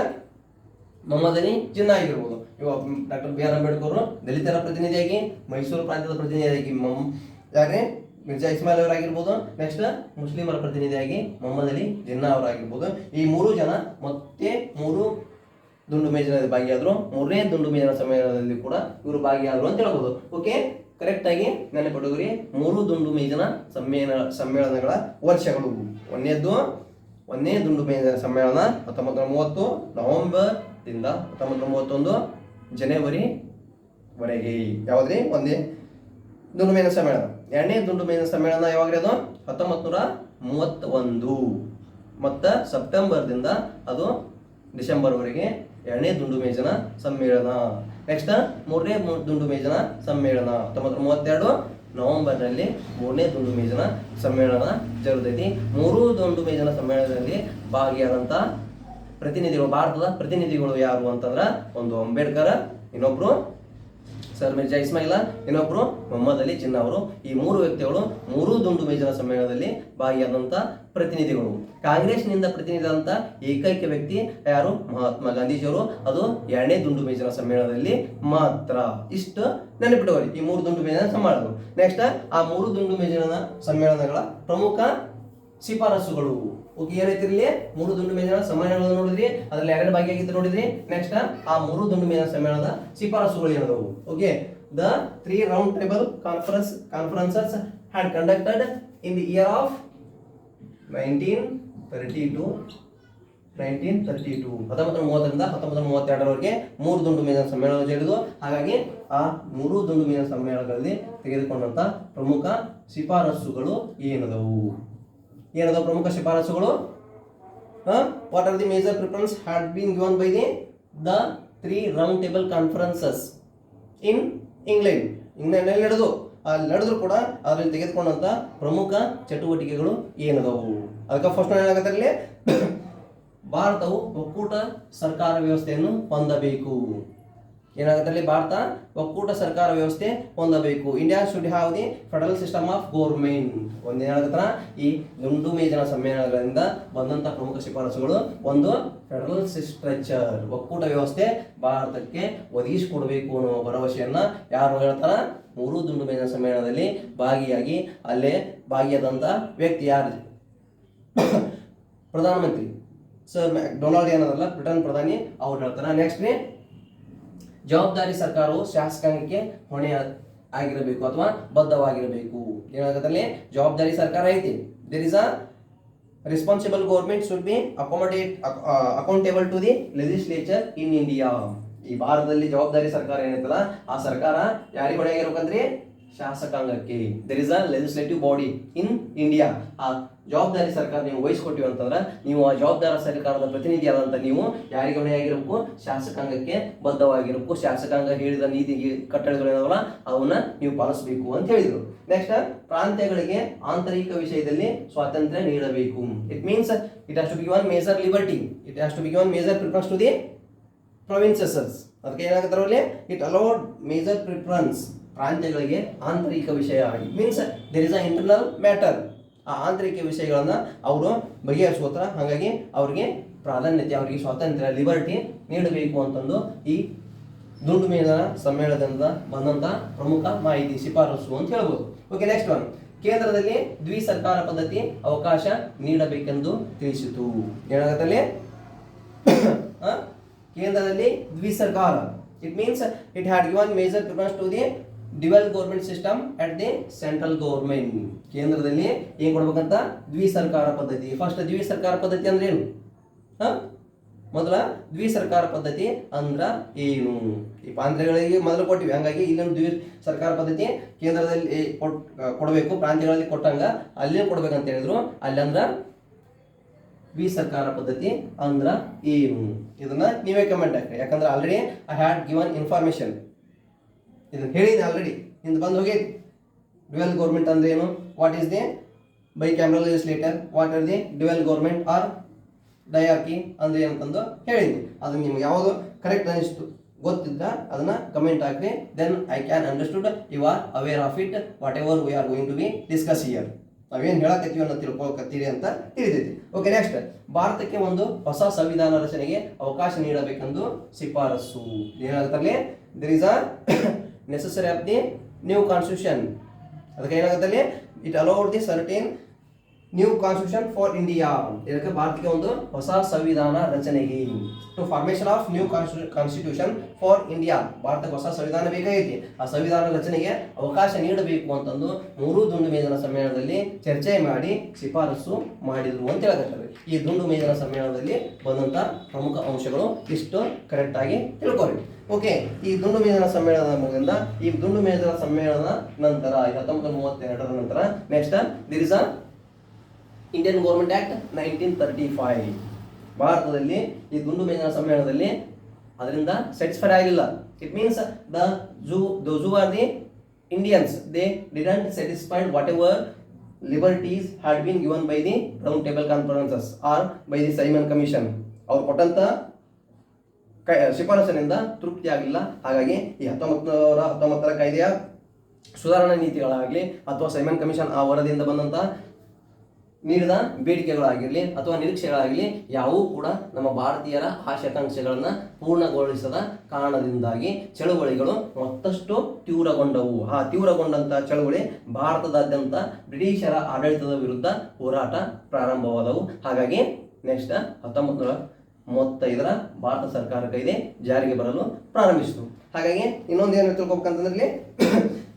ಮೊಹಮ್ಮದ್ ಅಲಿ ಜಿನ್ನಾ ಆಗಿರ್ಬೋದು. ಇವಾಗ ಡಾಕ್ಟರ್ BR ಅಂಬೇಡ್ಕರ್ ದಲಿತರ ಪ್ರತಿನಿಧಿಯಾಗಿ, ಮೈಸೂರು ಪ್ರಾಂತ್ಯದ ಪ್ರತಿನಿಧಿಯಾಗಿ ಯಾರೇ ಮಿರ್ಜಾ ಇಸ್ಮಾಯಿಲ್ ಅವರಾಗಿರ್ಬೋದು, ನೆಕ್ಸ್ಟ್ ಮುಸ್ಲಿಮರ ಪ್ರತಿನಿಧಿಯಾಗಿ ಮೊಹಮ್ಮದ್ ಅಲಿ ಜಿನ್ನಾ ಅವರಾಗಿರ್ಬೋದು. ಈ 3 ಜನ ಮತ್ತೆ 3 ದುಂಡು ಮೇಜಿನಲ್ಲಿ ಭಾಗಿಯಾದ್ರು. 3ನೇ ದುಂಡು ಮೇಜಿನ ಸಮ್ಮೇಳನದಲ್ಲಿ ಕೂಡ ಇವರು ಭಾಗಿಯಾದ್ರು ಅಂತ ಹೇಳ್ಬೋದು. ಓಕೆ, ಕರೆಕ್ಟ್ ಆಗಿ ನೆನಪಿಡುಗ್ರಿ. 3 ದುಂಡು ಮೇಜಿನ ಸಮ್ಮೇಳನಗಳ ವರ್ಷಗಳು. ಒಂದನೇ ದುಂಡು ಮೇಜಿನ ಸಮ್ಮೇಳನ 1930 ನವೆಂಬರ್ ದಿಂದ 1931 ಜನವರಿ ವರೆಗೆ. ಯಾವ್ದ್ರಿ? ಒಂದೇ ದುಂಡು ಮೇಜಿನ ಸಮ್ಮೇಳನ. 2ನೇ ದುಂಡು ಮೇಜಿನ ಸಮ್ಮೇಳನ ಯಾವಾಗ್ರಿ? ಅದು 1931 ಮತ್ತು ಸೆಪ್ಟೆಂಬರ್ದಿಂದ ಅದು ಡಿಸೆಂಬರ್ ವರೆಗೆ 2ನೇ ದುಂಡು ಮೇಜಿನ ಸಮ್ಮೇಳನ. ನೆಕ್ಸ್ಟ್ 3ನೇ ದುಂಡು ಮೇಜಿನ ಸಮ್ಮೇಳನ 1932 ನವೆಂಬರ್ನಲ್ಲಿ 3ನೇ ದುಂಡು ಮೇಜಿನ ಸಮ್ಮೇಳನ ಜರುಗತೈತಿ. 3 ದುಂಡು ಮೇಜಿನ ಸಮ್ಮೇಳನದಲ್ಲಿ ಭಾಗಿಯಾದಂತ ಪ್ರತಿನಿಧಿಗಳು, ಭಾರತದ ಪ್ರತಿನಿಧಿಗಳು ಯಾರು ಅಂತಂದ್ರ ಒಂದು ಅಂಬೇಡ್ಕರ್, ಇನ್ನೊಬ್ರು ಸರ್ ಮಿರ್ಜಾ ಇಸ್ಮಾಯಿಲ್, ಇನ್ನೊಬ್ರು ಮೊಹಮ್ಮದ್ ಅಲಿ ಜಿನ್ನಾ ಅವರು. ಈ 3 ವ್ಯಕ್ತಿಗಳು 3 ದುಂಡು ಮೇಜಿನ ಸಮ್ಮೇಳನದಲ್ಲಿ ಭಾಗಿಯಾದಂತ ಪ್ರತಿನಿಧಿಗಳು. ಕಾಂಗ್ರೆಸ್ನಿಂದ ಪ್ರತಿನಿಧಿಯಾದಂತ ಏಕೈಕ ವ್ಯಕ್ತಿ ಯಾರು? ಮಹಾತ್ಮ ಗಾಂಧೀಜಿಯವರು. ಅದು 2ನೇ ದುಂಡು ಮೇಜಿನ ಸಮ್ಮೇಳನದಲ್ಲಿ ಮಾತ್ರ. ಇಷ್ಟು ನೆನಪಿಟ್ಟುಕೊಳ್ಳಿ ಈ 3 ದುಂಡು ಮೇಜಿನ ಸಮ್ಮೇಳನಗಳು. ನೆಕ್ಸ್ಟ್ ಆ 3 ದುಂಡು ಮೇಜಿನ ಸಮ್ಮೇಳನಗಳ ಪ್ರಮುಖ ಶಿಫಾರಸುಗಳು. ಓಕೆ, ಏನೈತಿರ್ಲಿ 3 ದುಂಡು ಮೇಜಿನ ಸಮ್ಮೇಳನಗಳನ್ನು ನೋಡಿದ್ರಿ, ಅದ್ರಲ್ಲಿ ಯಾರ್ಯಾರು ಭಾಗಿಯಾಗಿದ್ದು ನೋಡಿದ್ರಿ. ನೆಕ್ಸ್ಟ್ ಆ 3 ದುಂಡು ಮೇಜಿನ ಸಮ್ಮೇಳನದ ಶಿಫಾರಸುಗಳು ಏನದವು? Okay, the 3 round table conferences had conducted in the year of 1932 1930ರಿಂದ 1932ರವರೆಗೆ 3 ದುಂಡು ಮೇಜಿನ ಸಮ್ಮೇಳನ ಜರುಗಿದು. ಹಾಗಾಗಿ ಆ 3 ದುಂಡು ಮೇಜಿನ ಸಮ್ಮೇಳನಗಳಲ್ಲಿ ತೆಗೆದುಕೊಂಡಂತ ಪ್ರಮುಖ ಶಿಫಾರಸುಗಳು ಏನದವು? ಪ್ರಮುಖ ಶಿಫಾರಸುಗಳು? What are the major preference had been given by the 3 round table conferences in England. ಇಂಗ್ಲೆಂಡ್ನಲ್ಲಿ ನಡೆದ್ರು ಕೂಡ ಅದರಲ್ಲಿ ತೆಗೆದುಕೊಂಡಂತ ಪ್ರಮುಖ ಚಟುವಟಿಕೆಗಳು ಏನದವು? ಅದಕ್ಕೆ ಫಸ್ಟ್ ಏನಾಗತ್ತಲ್ಲಿ ಭಾರತವು ಒಕ್ಕೂಟ ಸರ್ಕಾರ ವ್ಯವಸ್ಥೆಯನ್ನು ಹೊಂದಬೇಕು. ಏನಾಗತ್ತಲ್ಲಿ? ಭಾರತ ಒಕ್ಕೂಟ ಸರ್ಕಾರ ವ್ಯವಸ್ಥೆ ಹೊಂದಬೇಕು. India should have the federal system of government. ಒಂದೇನಾಗತ್ತ ಈ ದುಂಡು ಮೇಜಿನ ಸಮ್ಮೇಳನಗಳಿಂದ ಬಂದಂತ ಪ್ರಮುಖ ಶಿಫಾರಸುಗಳು. ಒಂದು, ಫೆಡರಲ್ ಸ್ಟ್ರಕ್ಚರ್, ಒಕ್ಕೂಟ ವ್ಯವಸ್ಥೆ ಭಾರತಕ್ಕೆ ಒದಗಿಸಿಕೊಡಬೇಕು ಅನ್ನೋ ಭರವಸೆಯನ್ನ ಯಾರು ಹೇಳ್ತಾರ? 3 ದುಂಡು ಮೇಜಿನ ಸಮ್ಮೇಳನದಲ್ಲಿ ಭಾಗಿಯಾಗಿ ಅಲ್ಲೇ ಭಾಗಿಯಾದಂತ ವ್ಯಕ್ತಿ ಯಾರು? ಪ್ರಧಾನಮಂತ್ರಿ ಸರ್ ಡೊನಾಲ್ಡ್ ಏನದಲ್ಲ, ಬ್ರಿಟನ್ ಪ್ರಧಾನಿ ಅವ್ರು ಹೇಳ್ತಾರ. ನೆಕ್ಸ್ಟ್ ಜವಾಬ್ದಾರಿ ಸರ್ಕಾರವು ಶಾಸಕಾಂಗಕ್ಕೆ ಹೊಣೆ ಆಗಿರಬೇಕು ಅಥವಾ ಬದ್ಧವಾಗಿರಬೇಕು. ಏನಾಗತ್ತಲ್ಲಿ ಜವಾಬ್ದಾರಿ ಸರ್ಕಾರ ಐತಿ. There is a responsible government should be accountable to the legislature in India. ಈ ಭಾರತದಲ್ಲಿ ಜವಾಬ್ದಾರಿ ಸರ್ಕಾರ ಏನೈತಲ್ಲ ಆ ಸರ್ಕಾರ ಯಾರಿಗೆ ಹೊಣೆ ಆಗಿರ್ಬೇಕಂದ್ರೆ ಶಾಸಕಾಂಗಕ್ಕೆ. There is a legislative body in India. ಆ ಜವಾಬ್ದಾರಿ ಸರ್ಕಾರ ನೀವು ವಹಿಸ್ಕೊಟ್ಟಿವಿ ಅಂತಂದ್ರೆ ನೀವು ಆ ಜವಾಬ್ದಾರಿ ಸರ್ಕಾರದ ಪ್ರತಿನಿಧಿ ಆದಂತ ನೀವು ಯಾರಿಗೆ ಹೊಣೆಯಾಗಿರಬೇಕು? ಶಾಸಕಾಂಗಕ್ಕೆ ಬದ್ಧವಾಗಿರಬೇಕು. ಶಾಸಕಾಂಗ ಹೇಳಿದ ನೀತಿ ಕಟ್ಟಳೆಗಳು ಏನವಲ್ಲ ಅವನ್ನ ನೀವು ಪಾಲಿಸಬೇಕು ಅಂತ ಹೇಳಿದ್ರು. ನೆಕ್ಸ್ಟ್, ಪ್ರಾಂತ್ಯಗಳಿಗೆ ಆಂತರಿಕ ವಿಷಯದಲ್ಲಿ ಸ್ವಾತಂತ್ರ್ಯ ನೀಡಬೇಕು. It means it has to be given major liberty, it has to be given major preference to the provinces. ಅದಕ್ಕೆ ಏನಾಗುತ್ತೆ? ಇಟ್ ಅಲೌಡ್ ಮೇಜರ್ ಪ್ರಿಫರೆನ್ಸ್ ಪ್ರಾಂತ್ಯಗಳಿಗೆ ಆಂತರಿಕ ವಿಷಯ. It means there is a internal matter. ಆ ಆಂತರಿಕ ವಿಷಯಗಳನ್ನ ಅವರು ಬಗೆಹರಿಸ್ಕೋತಾರ. ಹಾಗಾಗಿ ಅವ್ರಿಗೆ ಪ್ರಾಧಾನ್ಯತೆ, ಅವರಿಗೆ ಸ್ವಾತಂತ್ರ್ಯ, ಲಿಬರ್ಟಿ ನೀಡಬೇಕು ಅಂತಂದು ಈ ದುಂಡು ಮೇಜಿನ ಸಮ್ಮೇಳನದಿಂದ ಬಂದಂತ ಪ್ರಮುಖ ಮಾಹಿತಿ, ಶಿಫಾರಸು ಅಂತ ಹೇಳ್ಬೋದು. ಓಕೆ, ನೆಕ್ಸ್ಟ್ ಒನ್, ಕೇಂದ್ರದಲ್ಲಿ ದ್ವಿಸರ್ಕಾರ ಪದ್ಧತಿ ಅವಕಾಶ ನೀಡಬೇಕೆಂದು ತಿಳಿಸಿತು. ಏನಾಗತ್ತಲ್ಲಿ? ಕೇಂದ್ರದಲ್ಲಿ ದ್ವಿಸರ್ಕಾರ. It means it had given major preference to the dual government system at the central government. ಕೇಂದ್ರದಲ್ಲಿ ಏನ್ ಕೊಡ್ಬೇಕಂತ? ದ್ವಿಸರ್ಕಾರ ಪದ್ಧತಿ. ಫಸ್ಟ್ ದ್ವಿಸರ್ಕಾರ ಪದ್ಧತಿ ಅಂದ್ರೆ ಏನು? ಮೊದಲ ದ್ವಿ ಸರ್ಕಾರ ಪದ್ಧತಿ ಅಂದ್ರ ಏನು? ಈ ಪ್ರಾಂತ್ಯಗಳಿಗೆ ಮೊದಲು ಕೊಟ್ಟಿವಿ, ಹಂಗಾಗಿ ಇಲ್ಲೊಂದು ದ್ವಿ ಸರ್ಕಾರ ಪದ್ಧತಿ ಕೇಂದ್ರದಲ್ಲಿ ಕೊಡಬೇಕು, ಪ್ರಾಂತ್ಯಗಳಲ್ಲಿ ಕೊಟ್ಟಂಗ ಅಲ್ಲಿ ಕೊಡ್ಬೇಕಂತ ಹೇಳಿದ್ರು. ಅಲ್ಲಿ ಅಂದ್ರ ದ್ವಿ ಸರ್ಕಾರ ಪದ್ಧತಿ ಅಂದ್ರ ಏನು? ಇದನ್ನ ನೀವೇ ಕಮೆಂಟ್ ಹಾಕಿ, ಯಾಕಂದ್ರೆ already I had given information, ಇದನ್ನ ಹೇಳಿದೆ ಆಲ್ರೆಡಿ, ಹಿಂದೆ ಬಂದು ಹೋಗೈತಿ. ಡ್ಯುಯಲ್ ಗೌರ್ಮೆಂಟ್ ಅಂದ್ರೆ ಏನು? What is the by cameral legislator? What are the dual government or diarchy ಅಂದ್ರೆ ಏನಂತಂದು ಹೇಳಿದ್ವಿ. ಅದು ನಿಮ್ಗೆ ಯಾವುದು ಕರೆಕ್ಟ್ ಅನಿಸ್ತು ಗೊತ್ತಿದ್ದ ಅದನ್ನ ಕಮೆಂಟ್ ಹಾಕಿ. Then I can understood you are aware of it, whatever we are going to be discuss here. ನಾವೇನು ಹೇಳಕತ್ತೀವಿ ಅನ್ನೋ ತಿಳ್ಕೊಕತ್ತೀರಿ ಅಂತ ತಿಳಿದೈತಿ. ಓಕೆ, ನೆಕ್ಸ್ಟ್, ಭಾರತಕ್ಕೆ ಒಂದು ಹೊಸ ಸಂವಿಧಾನ ರಚನೆಗೆ ಅವಕಾಶ ನೀಡಬೇಕೆಂದು ಶಿಫಾರಸು. ಏನಾಗುತ್ತಲ್ಲಿ there is a necessary of the new constitution. ಅದಕ್ಕೆ ಏನಾಗುತ್ತಲ್ಲಿ it allowed the certain new constitution for India. ಇದಕ್ಕೆ ಭಾರತಕ್ಕೆ ಒಂದು ಹೊಸ ಸಂವಿಧಾನ ರಚನೆಗೆ, to formation of new constitution for India. ಭಾರತಕ್ಕೆ ಹೊಸ ಸಂವಿಧಾನ ಬೇಕಾಗೈತಿ, ಆ ಸಂವಿಧಾನ ರಚನೆಗೆ ಅವಕಾಶ ನೀಡಬೇಕು ಅಂತಂದು ಮೂರು ದುಂಡು ಮೇಜಿನ ಸಮ್ಮೇಳನದಲ್ಲಿ ಚರ್ಚೆ ಮಾಡಿ ಶಿಫಾರಸು ಮಾಡಿದ್ರು ಅಂತ ಹೇಳಕತ್ತಾರೆ. ಈ ದುಂಡು ಮೇಜಿನ ಸಮ್ಮೇಳನದಲ್ಲಿ ಬಂದಂತ ಪ್ರಮುಖ ಅಂಶಗಳು ಇಷ್ಟು ಕರೆಕ್ಟ್ ಆಗಿ ತಿಳ್ಕೊಳ್ಳಿ. ಓಕೆ, ಈ ದುಂಡು ಮೇಜಿನ ಸಮ್ಮೇಳನದ ಮುಗಿಂದ ಈ ದುಂಡು ಮೇಜಿನ ಸಮ್ಮೇಳನ ನಂತರ 1932 ನಂತರ next there is a Indian government act 1935. ಭಾರತದಲ್ಲಿ ಈ ದುಂಡು ಮೇಜಿನ ಸಮ್ಮೇಳನದಲ್ಲಿ ಅದರಿಂದ ಸ್ಯಾಟಿಸ್ಫೈ ಆಗಿಲ್ಲ. It means those who are the Indians, they didn't satisfied whatever liberties had been given by the round table conferences or by the Simon Commission. ಅವ್ರು ಕೊಟ್ಟಂತ ಶಿಫಾರಸಿನಿಂದ ತೃಪ್ತಿ ಆಗಿಲ್ಲ. ಹಾಗಾಗಿ ಈ 1919ರ ಕಾಯ್ದೆಯ ಸುಧಾರಣಾ ನೀತಿಗಳಾಗಲಿ ಅಥವಾ ಸೈಮನ್ ಕಮಿಷನ್ ಆ ವರದಿಯಿಂದ ಬಂದಂತ ನೀಡಿದ ಬೇಡಿಕೆಗಳಾಗಿರಲಿ ಅಥವಾ ನಿರೀಕ್ಷೆಗಳಾಗಲಿ ಯಾವುವು ಕೂಡ ನಮ್ಮ ಭಾರತೀಯರ ಆಶಾಕಾಂಕ್ಷೆಗಳನ್ನು ಪೂರ್ಣಗೊಳಿಸದ ಕಾರಣದಿಂದಾಗಿ ಚಳುವಳಿಗಳು ಮತ್ತಷ್ಟು ತೀವ್ರಗೊಂಡವು. ಆ ತೀವ್ರಗೊಂಡಂತ ಚಳುವಳಿ ಭಾರತದಾದ್ಯಂತ ಬ್ರಿಟಿಷರ ಆಡಳಿತದ ವಿರುದ್ಧ ಹೋರಾಟ ಪ್ರಾರಂಭವಾದವು. ಹಾಗಾಗಿ ನೆಕ್ಸ್ಟ್ 1935ರ ಭಾರತ ಸರ್ಕಾರ ಕಾಯ್ದೆ ಜಾರಿಗೆ ಬರಲು ಪ್ರಾರಂಭಿಸಿತು. ಹಾಗಾಗಿ ಇನ್ನೊಂದು ಏನು ತಿಳ್ಕೊಬೇಕಂತಂದ್ರೆ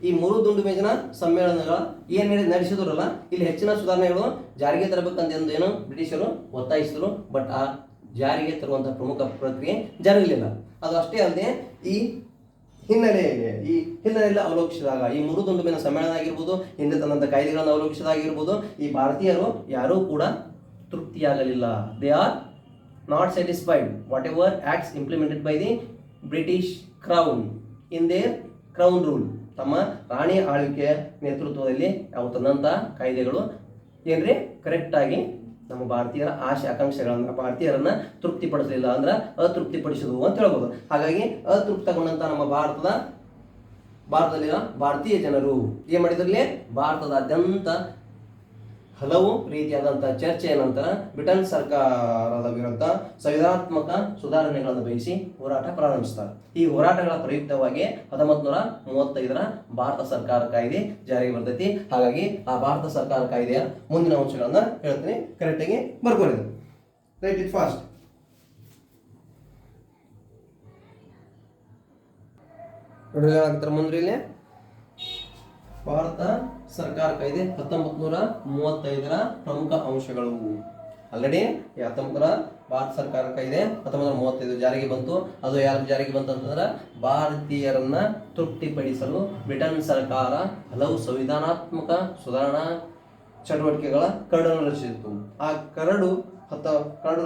ಈ ಮೂರು ದುಂಡು ಮೇಜಿನ ಸಮ್ಮೇಳನಗಳ ಏನ್ ನಡೆಸಿದ್ರಲ್ಲ, ಇಲ್ಲಿ ಹೆಚ್ಚಿನ ಸುಧಾರಣೆಗಳು ಜಾರಿಗೆ ತರಬೇಕಂತ ಏನು ಬ್ರಿಟಿಷರು ಒತ್ತಾಯಿಸಿದ್ರು. ಬಟ್ ಆ ಜಾರಿಗೆ ತರುವಂತಹ ಪ್ರಮುಖ ಪ್ರಕ್ರಿಯೆ ಜರಗಲಿಲ್ಲ. ಅದು ಅಷ್ಟೇ ಅಲ್ಲದೆ ಈ ಹಿನ್ನೆಲೆಯಲ್ಲಿ ಅವಲೋಕಿಸಿದಾಗ ಈ ಮೂರು ದುಂಡು ಮೇಜಿನ ಸಮ್ಮೇಳನ ಆಗಿರ್ಬೋದು, ಹಿಂದೆ ತಂದಂತ ಕಾಯ್ದೆಗಳನ್ನು ಅವಲೋಕಿಸಿದಾಗಿರ್ಬೋದು, ಈ ಭಾರತೀಯರು ಯಾರೂ ಕೂಡ ತೃಪ್ತಿಯಾಗಲಿಲ್ಲ. They are not satisfied whatever acts implemented by the British Crown in their Crown rule. ತಮ್ಮ ರಾಣಿ ಆಳ್ವಿಕೆಯ ನೇತೃತ್ವದಲ್ಲಿ ಅವು ತಂದಂತ ಕಾಯ್ದೆಗಳು ಏನ್ರಿ ಕರೆಕ್ಟ್ ಆಗಿ ನಮ್ಮ ಭಾರತೀಯರ ಆಶೆ ಆಕಾಂಕ್ಷೆಗಳನ್ನ ಭಾರತೀಯರನ್ನ ತೃಪ್ತಿಪಡಿಸಲಿಲ್ಲ, ಅಂದ್ರೆ ಅತೃಪ್ತಿಪಡಿಸಿದ್ವು ಅಂತ ಹೇಳ್ಬೋದು. ಹಾಗಾಗಿ ಅತೃಪ್ತಗೊಂಡಂತ ನಮ್ಮ ಭಾರತದಲ್ಲಿನ ಭಾರತೀಯ ಜನರು ಏನ್ ಮಾಡಿದ್ರಲ್ಲಿ ಭಾರತದಾದ್ಯಂತ ಹಲವು ರೀತಿಯಾದಂತಹ ಚರ್ಚೆಯ ನಂತರ ಬ್ರಿಟನ್ ಸರ್ಕಾರದ ವಿರುದ್ಧ ಸಂವಿಧಾನಾತ್ಮಕ ಸುಧಾರಣೆಗಳನ್ನು ಬಯಸಿ ಹೋರಾಟ ಪ್ರಾರಂಭಿಸುತ್ತಾರೆ. ಈ ಹೋರಾಟಗಳ ಪ್ರಯುಕ್ತವಾಗಿ 1935ರ ಭಾರತ ಸರ್ಕಾರ ಕಾಯ್ದೆ ಜಾರಿಗೆ ಬರ್ತೈತಿ. ಹಾಗಾಗಿ ಆ ಭಾರತ ಸರ್ಕಾರ ಕಾಯ್ದೆಯ ಮುಂದಿನ ಅಂಶಗಳನ್ನ ಹೇಳ್ತೀನಿ, ಕರೆಕ್ಟಾಗಿ ಬರ್ಕೊಳ್ಳಿ. Write it fast. ಮುಂದ್ರಿಲ್ಲಿ ಭಾರತ ಸರ್ಕಾರ ಕಾಯ್ದೆ 1935ರ ಪ್ರಮುಖ ಅಂಶಗಳು. ಆಲ್ರೆಡಿ 19ರ ಭಾರತ ಸರ್ಕಾರ ಕಾಯ್ದೆ 1935 ಜಾರಿಗೆ ಬಂತು. ಅದು ಯಾರು ಜಾರಿಗೆ ಬಂತು ಅಂತಂದ್ರೆ ಭಾರತೀಯರನ್ನ ತೃಪ್ತಿಪಡಿಸಲು ಬ್ರಿಟನ್ ಸರ್ಕಾರ ಹಲವು ಸಂವಿಧಾನಾತ್ಮಕ ಸುಧಾರಣಾ ಚಟುವಟಿಕೆಗಳ ಕರಡನ್ನು ರಚಿಸಿತು. ಆ ಕರಡು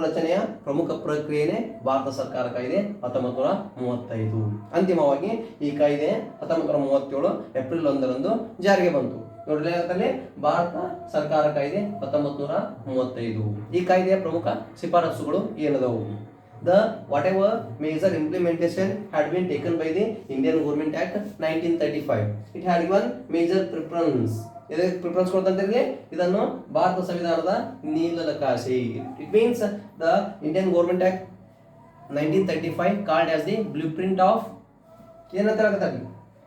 ರಚನೆಯ ಪ್ರಮುಖ ಪ್ರಕ್ರಿಯೆನೇ ಭಾರತ ಸರ್ಕಾರ ಕಾಯ್ದೆ 1935. ಅಂತಿಮವಾಗಿ ಈ ಕಾಯ್ದೆ 1937 ಏಪ್ರಿಲ್ 1ರಂದು ಜಾರಿಗೆ ಬಂತು. ನೋಡ್ರಿ, ಭಾರತ ಸರ್ಕಾರ ಕಾಯ್ದೆ 1935. ಈ ಕಾಯ್ದೆಯ ಪ್ರಮುಖ ಶಿಫಾರಸುಗಳು ಏನದವು? whatever major implementation had been taken by the Indian Government Act 1935. It had given major preference. ಇದಕ್ಕೆ ಪ್ರಿಫರೆನ್ಸ್ ಕೊಡ್ತಂತಿರಲಿ, ಇದನ್ನು ಭಾರತ ಸಂವಿಧಾನದ ನೀಲನಕಾಶೆ. It means the Indian government act 1935 called as the blueprint of ಏನಂತ ಹೇಳ್ತಾರೆ,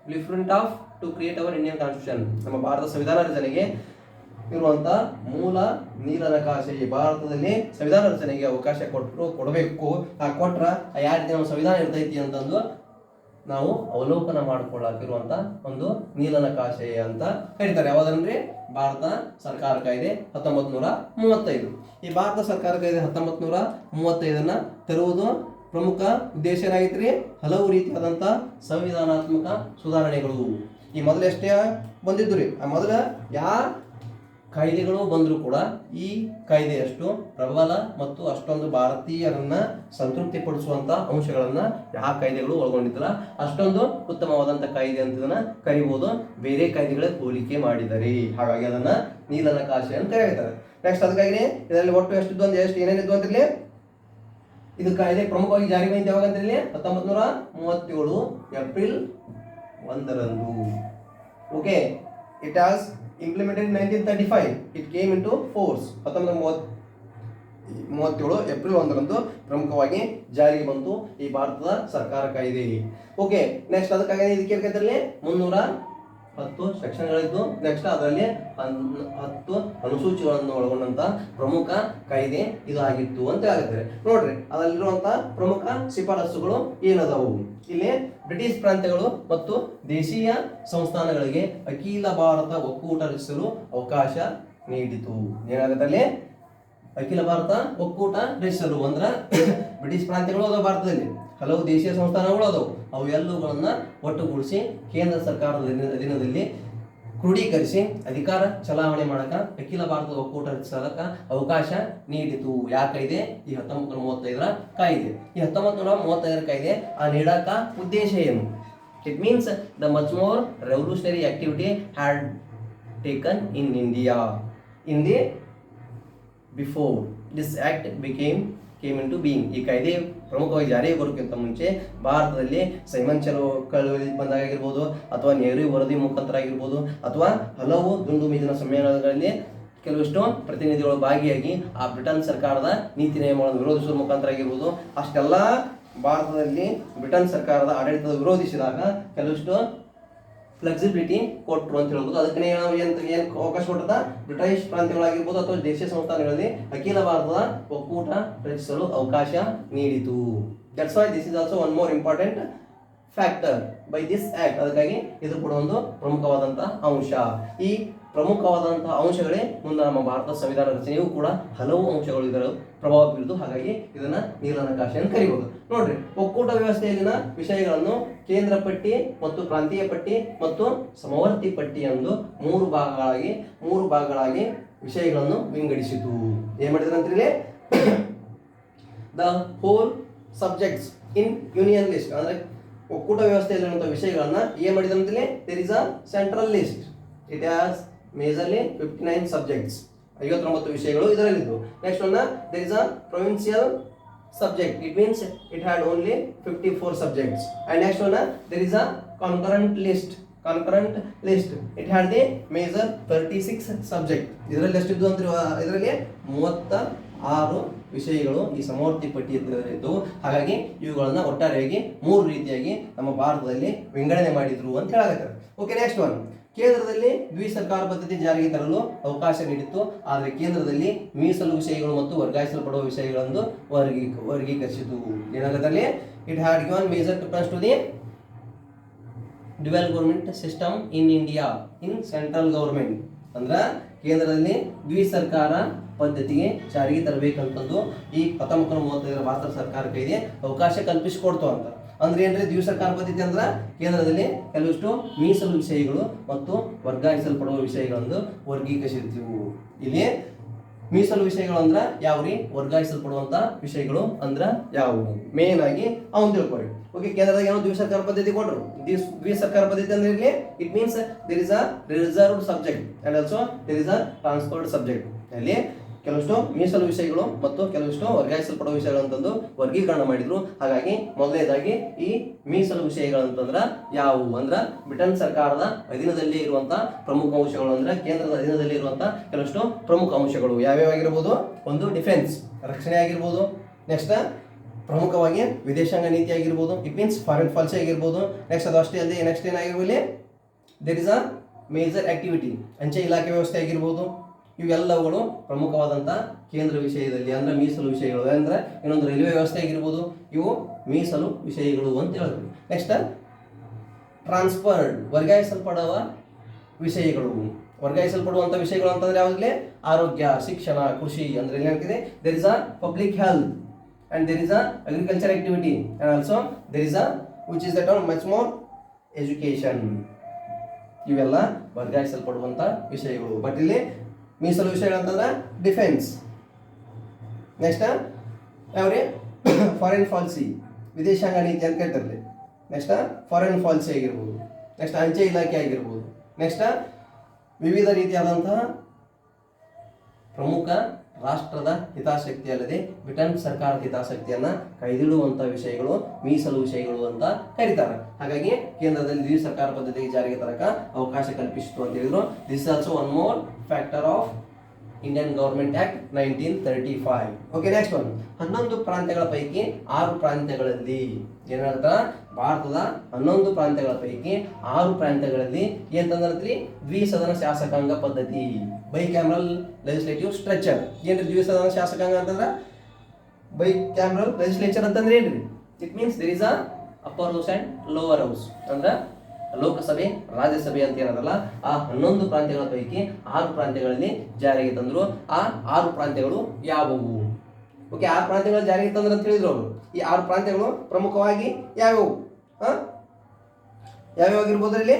blueprint of to create our Indian constitution. ನಮ್ಮ ಭಾರತ ಸಂವಿಧಾನ ರಚನೆಗೆ ಇರುವಂತ ಮೂಲ ನೀಲನಕಾಶೆ. ಭಾರತದಲ್ಲಿ ಸಂವಿಧಾನ ರಚನೆಗೆ ಅವಕಾಶ ಕೊಡಬೇಕು, ಆ ಕೊಟ್ರ ಯಾವ ರೀತಿ ನಮ್ಮ ಸಂವಿಧಾನ ಇರ್ತೈತಿ ಅಂತಂದು ನಾವು ಅವಲೋಕನ ಮಾಡಿಕೊಳ್ಳಾಕಿರುವಂತ ಒಂದು ನೀಲನಕಾಶೆ ಅಂತ ಕರೀತಾರೆ. ಯಾವ್ದಂದ್ರೆ ಭಾರತ ಸರ್ಕಾರ ಕಾಯ್ದೆ 1935. ಈ ಭಾರತ ಸರ್ಕಾರ ಕಾಯ್ದೆ 1935 ತರುವುದು ಪ್ರಮುಖ ಉದ್ದೇಶ ಏನಾಗಿತ್ರಿ? ಹಲವು ರೀತಿಯಾದಂತ ಸಂವಿಧಾನಾತ್ಮಕ ಸುಧಾರಣೆಗಳು. ಈ ಮೊದಲು ಎಷ್ಟೇ ಬಂದಿದ್ದು ರೀ, ಆ ಮೊದಲ ಯಾವ ಕಾಯ್ದೆಗಳು ಬಂದರೂ ಕೂಡ ಈ ಕಾಯ್ದೆಯಷ್ಟು ಪ್ರಬಲ ಮತ್ತು ಅಷ್ಟೊಂದು ಭಾರತೀಯರನ್ನ ಸಂತೃಪ್ತಿಪಡಿಸುವಂತ ಅಂಶಗಳನ್ನ ಯಾವ ಕಾಯ್ದೆಗಳು ಒಳಗೊಂಡಿದ್ದಲ್ಲ, ಅಷ್ಟೊಂದು ಉತ್ತಮವಾದಂತ ಕಾಯ್ದೆ ಅಂತ ಇದನ್ನ ಕರಿಬಹುದು. ಬೇರೆ ಕಾಯ್ದೆಗಳ ಹೋಲಿಕೆ ಮಾಡಿದರೆ, ಹಾಗಾಗಿ ಅದನ್ನ ನೀಲನಕಾಶೆ ಅಂತ ಕರೀತಾರೆ. ನೆಕ್ಸ್ಟ್ ಅದಕ್ಕಾಗಿ ಇದರಲ್ಲಿ ಒಟ್ಟು ಎಷ್ಟು ಏನೇನಿದ್ದು ಅಂತಿರ್ಲಿ, ಇದು ಕಾಯ್ದೆ ಪ್ರಮುಖವಾಗಿ ಜಾರಿಗೆ ಬಂದಿದ್ದು ಯಾವಾಗ ಅಂತಿರ್ಲಿ 1937 ಏಪ್ರಿಲ್ 1ರಂದು. Okay, it has implemented in 1935. It came into force 1937 April 1ರಂದು ಪ್ರಮುಖವಾಗಿ ಜಾರಿಗೆ ಬಂತು ಈ ಭಾರತದ ಸರ್ಕಾರ ಕಾಯ್ದೆ. ಓಕೆ, ನೆಕ್ಸ್ಟ್ ಅದಕ್ಕಾಗಿ ಇದಕ್ಕೆ ಕೈತರಲ್ಲಿ 310 ಸೆಕ್ಷನ್ಗಳಿದ್ದು, ನೆಕ್ಸ್ಟ್ ಅದರಲ್ಲಿ 10 ಅನುಸೂಚಿಗಳನ್ನು ಒಳಗೊಂಡಂತ ಪ್ರಮುಖ ಕಾಯ್ದೆ ಇದು ಆಗಿತ್ತು ಅಂತ ಹೇಳ್ತಾರೆ. ನೋಡ್ರಿ, ಅದರಲ್ಲಿರುವಂತ ಪ್ರಮುಖ ಶಿಫಾರಸುಗಳು ಏನದವು? ಇಲ್ಲಿ ಬ್ರಿಟಿಷ್ ಪ್ರಾಂತ್ಯಗಳು ಮತ್ತು ದೇಶೀಯ ಸಂಸ್ಥಾನಗಳಿಗೆ ಅಖಿಲ ಭಾರತ ಒಕ್ಕೂಟ ರಚಿಸಲು ಅವಕಾಶ ನೀಡಿತು. ಏನಾಗುತ್ತೆ? ಅಖಿಲ ಭಾರತ ಒಕ್ಕೂಟ ರಚಿಸಲು ಅಂದ್ರ ಬ್ರಿಟಿಷ್ ಪ್ರಾಂತ್ಯಗಳು ಅದಾವ, ಭಾರತದಲ್ಲಿ ಹಲವು ದೇಶೀಯ ಸಂಸ್ಥಾನಗಳು ಅದಾವು, ಅವು ಎಲ್ಲವುಗಳನ್ನ ಒಟ್ಟುಗೂಡಿಸಿ ಕೇಂದ್ರ ಸರ್ಕಾರದ ಅಧೀನದಲ್ಲಿ ಕ್ರೋಢೀಕರಿಸಿ ಅಧಿಕಾರ ಚಲಾವಣೆ ಮಾಡಕ ಅಖಿಲ ಭಾರತದ ಒಕ್ಕೂಟ ರಚಿಸಲಕ ಅವಕಾಶ ನೀಡಿತು. ಯಾ ಕಾಯ್ದೆ? ಈ 1935 ಕಾಯ್ದೆ. ಈ 1935 ಕಾಯ್ದೆ ಆ ನೀಡಕ ಉದ್ದೇಶ ಏನು? It means the much more revolutionary activity had taken in India in the before this act came into being. ಈ ಕಾಯ್ದೆ ಪ್ರಮುಖವಾಗಿ ಜಾರಿಗೆ ಬರೋಕ್ಕಿಂತ ಮುಂಚೆ ಭಾರತದಲ್ಲಿ ಸೈಮನ್ ಚಳವಳಿ ಬಂದಾಗಿರ್ಬೋದು, ಅಥವಾ ನೆಹರು ವರದಿ ಮುಖಾಂತರ ಆಗಿರ್ಬೋದು, ಅಥವಾ ಹಲವು ದುಂಡು ಮೇಜಿನ ಸಮ್ಮೇಳನಗಳಲ್ಲಿ ಕೆಲವಷ್ಟು ಪ್ರತಿನಿಧಿಗಳು ಭಾಗಿಯಾಗಿ ಆ ಬ್ರಿಟನ್ ಸರ್ಕಾರದ ನೀತಿ ನಿಯಮಗಳನ್ನು ವಿರೋಧಿಸುವ ಮುಖಾಂತರ ಆಗಿರ್ಬೋದು, ಅಷ್ಟೆಲ್ಲ ಭಾರತದಲ್ಲಿ ಬ್ರಿಟನ್ ಸರ್ಕಾರದ ಆಡಳಿತದ ವಿರೋಧಿಸಿದಾಗ ಕೆಲವಷ್ಟು ಫ್ಲೆಕ್ಸಿಬಿಲಿಟಿ ಕೊಟ್ಟರು ಅಂತ ಹೇಳ್ಬೋದು. ಅದಕ್ಕೆ ನಾವು ಏನು ಅವಕಾಶ ಕೊಟ್ಟದ? ಬ್ರಿಟಿಷ್ ಪ್ರಾಂತ್ಯಗಳಾಗಿರ್ಬೋದು ಅಥವಾ ದೇಶೀಯ ಸಂಸ್ಥಾನಗಳಲ್ಲಿ ಅಖಿಲ ಭಾರತದ ಒಕ್ಕೂಟ ರಚಿಸಲು ಅವಕಾಶ ನೀಡಿತು. That's why this is also one more important factor by this act. ಅದಕ್ಕಾಗಿ ಇದು ಕೂಡ ಒಂದು ಪ್ರಮುಖವಾದಂತಹ ಅಂಶ. ಈ ಪ್ರಮುಖವಾದಂತಹ ಅಂಶಗಳೇ ಮುಂದೆ ನಮ್ಮ ಭಾರತ ಸಂವಿಧಾನ ರಚನೆಯೂ ಕೂಡ ಹಲವು ಅಂಶಗಳು ಇದರ ಪ್ರಭಾವ ಬೀರಿದು. ಹಾಗಾಗಿ ಇದನ್ನ ನೀಲನಕಾಶೆ ಅಂತ ಕರೀಬಹುದು. ನೋಡ್ರಿ, ಒಕ್ಕೂಟ ವ್ಯವಸ್ಥೆಯಲ್ಲಿನ ವಿಷಯಗಳನ್ನು ಕೇಂದ್ರ ಪಟ್ಟಿ ಮತ್ತು ಪ್ರಾಂತೀಯ ಪಟ್ಟಿ ಮತ್ತು ಸಮವರ್ತಿ ಪಟ್ಟಿ ಎಂದು ಮೂರು ಭಾಗಗಳಾಗಿ ವಿಷಯಗಳನ್ನು ವಿಂಗಡಿಸಿತು. ಏನ್ ಮಾಡಿದ್ರಂದ್ರೆ the whole subjects in union list, ಅಂದ್ರೆ ಒಕ್ಕೂಟ ವ್ಯವಸ್ಥೆಯಲ್ಲಿರುವಂತಹ ವಿಷಯಗಳನ್ನ ಏನ್ ಮಾಡಿದ್ರಂದ್ರೆ there is a central list. It has majorly 59 subjects, 59 ವಿಷಯಗಳು ಇದರಲ್ಲಿದ್ದು. Next one there is a provincial subject, it means it had only 54 subjects. And next one there is a concurrent list, it had the major 36 subject. ಇದರಲ್ಲಿ ಎಷ್ಟಿದ್ದು ಅಂದ್ರೆ ಇದರಲ್ಲಿ 36 ವಿಷಯಗಳು ಈ ಸಮವರ್ತಿ ಪಟ್ಟಿಯಲ್ಲಿದ್ದು. ಹಾಗಾಗಿ ಇವುಗಳನ್ನ ಒಟ್ಟಾರೆಯಾಗಿ 3 ರೀತಿಯಾಗಿ ನಮ್ಮ ಭಾರತದಲ್ಲಿ ವಿಂಗಡಣೆ ಮಾಡಿದ್ರು ಅಂತ ಹೇಳಾಗುತ್ತೆ. ಓಕೆ, ನೆಕ್ಸ್ಟ್ ಒನ್, ಕೇಂದ್ರದಲ್ಲಿ ದ್ವಿಸರ್ಕಾರ ಪದ್ಧತಿ ಜಾರಿಗೆ ತರಲು ಅವಕಾಶ ನೀಡಿತ್ತು. ಆದರೆ ಕೇಂದ್ರದಲ್ಲಿ ಮೀಸಲು ವಿಷಯಗಳು ಮತ್ತು ವರ್ಗಾಯಿಸಲ್ಪಡುವ ವಿಷಯಗಳನ್ನು ವರ್ಗೀಕರಿಸಿತು. ಏನಾಗುತ್ತೆ? It had given major preference to the dual government system in India in central government. ಅಂದ್ರೆ ಕೇಂದ್ರದಲ್ಲಿ ದ್ವಿಸರ್ಕಾರ ಪದ್ಧತಿಗೆ ಜಾರಿಗೆ ತರಬೇಕಂತಂದು ಈ 1935 ಭಾರತ ಸರ್ಕಾರ ಕಾಯ್ದೆ ಅವಕಾಶ ಕಲ್ಪಿಸಿಕೊಡ್ತು ಅಂತ. ಅಂದ್ರೆ ಏನ್ರಿ ದ್ವಿಸರ್ಕಾರ ಪದ್ಧತಿ? ಅಂದ್ರೆ ಕೇಂದ್ರದಲ್ಲಿ ಕೆಲವಷ್ಟು ಮೀಸಲು ವಿಷಯಗಳು ಮತ್ತು ವರ್ಗಾಯಿಸಲ್ಪಡುವ ವಿಷಯಗಳನ್ನು ವರ್ಗೀಕರಿಸಿರ್ತೀವಿ. ಇಲ್ಲಿ ಮೀಸಲು ವಿಷಯಗಳು ಅಂದ್ರ ಯಾವ್ರಿ? ವರ್ಗಾಯಿಸಲ್ಪಡುವಂತ ವಿಷಯಗಳು ಅಂದ್ರ ಯಾವುವು? ಮೇನ್ ಆಗಿ ಅವನ್ ತಿಳ್ಕೊರಿ. ಓಕೆ, ಕೇಂದ್ರದಾಗ ಏನೋ ದ್ವಿಸರ್ಕಾರ ಪದ್ಧತಿ ಕೊಟ್ಟರು. ದ್ವಿಸರ್ಕಾರ ಪದ್ಧತಿ ಅಂದ್ರೆ ಇಲ್ಲಿ it means there is a reserved subject and also there is a transferred subject. ಅಲ್ಲಿ ಕೆಲವಷ್ಟು ಮೀಸಲು ವಿಷಯಗಳು ಮತ್ತು ಕೆಲವಷ್ಟು ವರ್ಗಾಯಿಸಲ್ಪಡುವ ವಿಷಯಗಳು ಅಂತಂದು ವರ್ಗೀಕರಣ ಮಾಡಿದ್ರು. ಹಾಗಾಗಿ ಮೊದಲನೇದಾಗಿ ಈ ಮೀಸಲು ವಿಷಯಗಳಂತಂದ್ರ ಯಾವುವು ಅಂದ್ರ ಬ್ರಿಟನ್ ಸರ್ಕಾರದ ಅಧೀನದಲ್ಲಿ ಇರುವಂತಹ ಪ್ರಮುಖ ಅಂಶಗಳು, ಅಂದ್ರೆ ಕೇಂದ್ರದ ಅಧೀನದಲ್ಲಿ ಇರುವಂತಹ ಕೆಲವಷ್ಟು ಪ್ರಮುಖ ಅಂಶಗಳು ಯಾವ್ಯಾವ ಆಗಿರ್ಬೋದು? ಒಂದು ಡಿಫೆನ್ಸ್, ರಕ್ಷಣೆ ಆಗಿರ್ಬೋದು. ನೆಕ್ಸ್ಟ್ ಪ್ರಮುಖವಾಗಿ ವಿದೇಶಾಂಗ ನೀತಿ ಆಗಿರ್ಬೋದು, ಇಟ್ ಮೀನ್ಸ್ ಫಾರಿನ್ ಪಾಲಿಸಿ ಆಗಿರ್ಬೋದು. ನೆಕ್ಸ್ಟ್ ಅದು ಅಷ್ಟೇ ಅಲ್ಲದೆ ನೆಕ್ಸ್ಟ್ ಏನಾಗಿರ್ಬೋದು? There is a major activity, ಅಂಚೆ ಇಲಾಖೆ ವ್ಯವಸ್ಥೆ ಆಗಿರ್ಬೋದು. ಇವೆಲ್ಲವುಗಳು ಪ್ರಮುಖವಾದಂಥ ಕೇಂದ್ರ ವಿಷಯದಲ್ಲಿ ಅಂದ್ರೆ ಮೀಸಲು ವಿಷಯಗಳು. ಅಂದ್ರೆ ಇನ್ನೊಂದು ರೈಲ್ವೆ ವ್ಯವಸ್ಥೆ ಆಗಿರ್ಬೋದು, ಇವು ಮೀಸಲು ವಿಷಯಗಳು ಅಂತ ಹೇಳ್ತೀವಿ. ನೆಕ್ಸ್ಟ್ ಟ್ರಾನ್ಸ್ಫರ್ಡ್ ವರ್ಗಾಯಿಸಲ್ಪಡುವ ವಿಷಯಗಳು. ವರ್ಗಾಯಿಸಲ್ಪಡುವಂಥ ವಿಷಯಗಳು ಅಂತಂದ್ರೆ ಯಾವುದಿಲ್ಲ, ಆರೋಗ್ಯ, ಶಿಕ್ಷಣ, ಕೃಷಿ ಅಂದ್ರೆ ಏನಾಗ್ತಿದೆ, there is a public health and there is a agriculture activity and also there is a which is that on much more education. ಇವೆಲ್ಲ ವರ್ಗಾಯಿಸಲ್ಪಡುವಂಥ ವಿಷಯಗಳು. ಬಟ್ ಇಲ್ಲಿ ಮೀಸಲು ವಿಷಯಗಳು ಅಂತಂದ್ರೆ ಡಿಫೆನ್ಸ್, ನೆಕ್ಸ್ಟ್ ಯಾವ್ರಿ ಫಾರಿನ್ ಪಾಲಿಸಿ, ವಿದೇಶಾಂಗ ನೀತಿ ಅಂತ ಕೇಳ್ತಿರ್ಲಿ. ನೆಕ್ಸ್ಟ್ ಫಾರಿನ್ ಪಾಲಿಸಿ ಆಗಿರ್ಬೋದು, ನೆಕ್ಸ್ಟ್ ಅಂಚೆ ಇಲಾಖೆ ಆಗಿರ್ಬೋದು, ನೆಕ್ಸ್ಟ್ ವಿವಿಧ ರೀತಿಯಾದಂತಹ ಪ್ರಮುಖ ರಾಷ್ಟ್ರದ ಹಿತಾಸಕ್ತಿ ಅಲ್ಲದೆ ಬ್ರಿಟನ್ ಸರ್ಕಾರದ ಹಿತಾಸಕ್ತಿಯನ್ನ ಕೈದಿಡುವಂಥ ವಿಷಯಗಳು ಮೀಸಲು ವಿಷಯಗಳು ಅಂತ ಕರೀತಾರೆ. ಹಾಗಾಗಿ ಕೇಂದ್ರದಲ್ಲಿ ದ್ವಿ ಸರ್ಕಾರ ಪದ್ಧತಿಗೆ ಜಾರಿಗೆ ತರಕ ಅವಕಾಶ ಕಲ್ಪಿಸಿತು ಅಂತ ಹೇಳಿದ್ರು. This is also one more factor of Indian government act 1935. Okay, next one. 11 ಪ್ರಾಂತ್ಯಗಳ ಪೈಕಿ 6 ಪ್ರಾಂತ್ಯಗಳಲ್ಲಿ ಏನಂತ, ಭಾರತದ 11 ಪ್ರಾಂತ್ಯಗಳ ಪೈಕಿ 6 ಪ್ರಾಂತ್ಯಗಳಲ್ಲಿ ಏನಂತಂದ್ರೆ ದ್ವಿಸದನ ಶಾಸಕಾಂಗ ಪದ್ಧತಿ, ಬೈ ಕ್ಯಾಮರಲ್ ಲೆಜಿಸ್ಲೇಟಿವ್ ಸ್ಟ್ರಕ್ಚರ್. ಏನ್ರಿ ದ್ವಿಸದನ ಶಾಸಕಾಂಗ ಅಂತಂದ್ರೆ ಬೈ ಕ್ಯಾಮರಲ್ ಲೆಜಿಸ್ಲೇಚರ್ ಅಂತಂದ್ರೆ ಏನ್ರಿ, it means there is a upper house and lower house. ಅಂದ್ರೆ ಲೋಕಸಭೆ, ರಾಜ್ಯಸಭೆ ಅಂತ ಏನದಲ್ಲ, ಆ 11 ಪ್ರಾಂತ್ಯಗಳ ಪೈಕಿ 6 ಪ್ರಾಂತ್ಯಗಳಲ್ಲಿ ಜಾರಿಗೆ ತಂದ್ರು. ಆ 6 ಪ್ರಾಂತ್ಯಗಳು ಯಾವುವು? ಓಕೆ, 6 ಪ್ರಾಂತ್ಯಗಳು ಜಾರಿಗೆ ತಂದ್ರು ಅಂತ ಹೇಳಿದ್ರು ಅವರು. ಈ 6 ಪ್ರಾಂತ್ಯಗಳು ಪ್ರಮುಖವಾಗಿ ಯಾವ್ಯಾವು? ಯಾವ್ಯಾವಾಗಿರ್ಬೋದು ಇಲ್ಲಿ?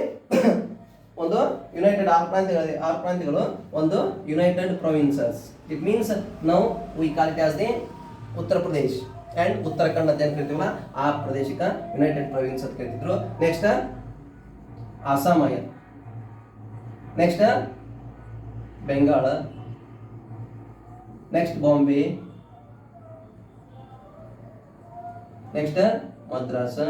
ಒಂದು ಯುನೈಟೆಡ್ 6 ಪ್ರಾಂತ್ಯಗಳು ಒಂದು united provinces. It means now we call it as the Uttar Pradesh and Uttarakhand ಅಂತ ಏನ್ ಕರಿತೀವಲ್ಲ ಆ ಪ್ರದೇಶಕ್ಕೆ ಯುನೈಟೆಡ್ ಪ್ರೊವಿನ್ಸ್ ಅಂತ ಕರಿತಿದ್ರು. Next Assam, next Bengal, next Bombay, next Madras.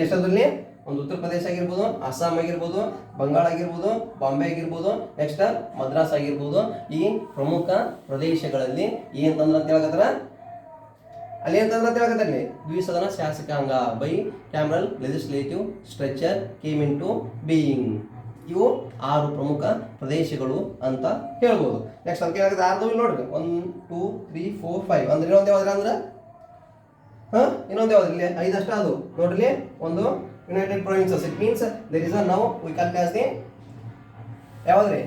ಎಷ್ಟದ್ರಲ್ಲಿ ಒಂದು ಉತ್ತರ ಪ್ರದೇಶ ಆಗಿರ್ಬೋದು, ಅಸ್ಸಾಂ ಆಗಿರ್ಬೋದು, ಬಂಗಾಳ ಆಗಿರ್ಬೋದು, ಬಾಂಬೆ ಆಗಿರ್ಬೋದು, ನೆಕ್ಸ್ಟ್ ಮದ್ರಾಸ್ ಆಗಿರ್ಬೋದು. ಈ ಪ್ರಮುಖ ಪ್ರದೇಶಗಳಲ್ಲಿ ಏನಂತಂದ್ರೆ ಅಂತ ಹೇಳಕತ್ತಾರ, ಅಲ್ಲಿ ಏನಂತಂದ್ರೆ ಹೇಳಕತ್ತಲ್ಲಿ ದ್ವಿಸದನ ಶಾಸಕಾಂಗ bicameral legislative structure came into being. ಇವು 6 ಪ್ರಮುಖ ಪ್ರದೇಶಗಳು ಅಂತ ಹೇಳ್ಬೋದು. ನೆಕ್ಸ್ಟ್ ಅದಕ್ಕೆ ಏನಾಗುತ್ತೆ 6 ಇಲ್ಲಿ ನೋಡ್ರಿ, 1 2 3 4 5 ಅಂದ್ರೆ ಇನ್ನೊಂದು ಯಾವ್ದ್ರ ಅಂದ್ರೆ ಇನ್ನೊಂದು ಯಾವ್ದು ಇಲ್ಲಿ 5 ಅಷ್ಟ ಅದು ನೋಡ್ರಿ. ಒಂದು united provinces, it means there is a now we call it as the ಯಾವ್ದ್ರಿ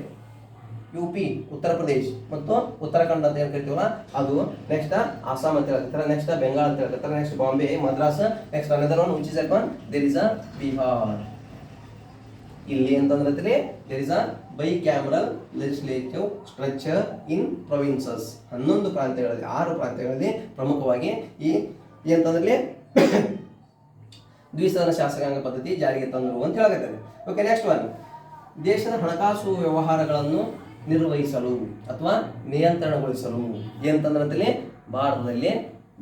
UP ಉತ್ತರ ಪ್ರದೇಶ್ ಮತ್ತು ಉತ್ತರಾಖಂಡ್ ಅಂತ ಏನ್ ಕರಿತೀವಲ್ಲ ಅದು. ನೆಕ್ಸ್ಟ್ ಅಸ್ಸಾಂ ಅಂತ ಹೇಳ್ತಾರೆ, ನೆಕ್ಸ್ಟ್ ಬೆಂಗಾಲ್ ಅಂತ ಹೇಳ್ತಾರೆ, next Bombay, Madras, next another one which is upon there is a Bihar. ಇಲ್ಲಿ ಅಂತಂದ್ರೆ there is a bicameral legislative structure in provinces. 11 ಪ್ರಾಂತ್ಯಗಳಲ್ಲಿ 6 ಪ್ರಾಂತ್ಯಗಳಲ್ಲಿ ಪ್ರಮುಖವಾಗಿ ಈ ಏನಂತಂದ್ರೆ ದ್ವಿಸದನ ಶಾಸಕಾಂಗ ಪದ್ಧತಿ ಜಾರಿಗೆ ತಂದರು ಅಂತ ಹೇಳಕತ್ತಾರೆ. Okay, next one. ದೇಶದ ಹಣಕಾಸು ವ್ಯವಹಾರಗಳನ್ನು ನಿರ್ವಹಿಸಲು ಅಥವಾ ನಿಯಂತ್ರಣಗೊಳಿಸಲು ಏನಂತಂದ್ರೆ ಭಾರತದಲ್ಲಿ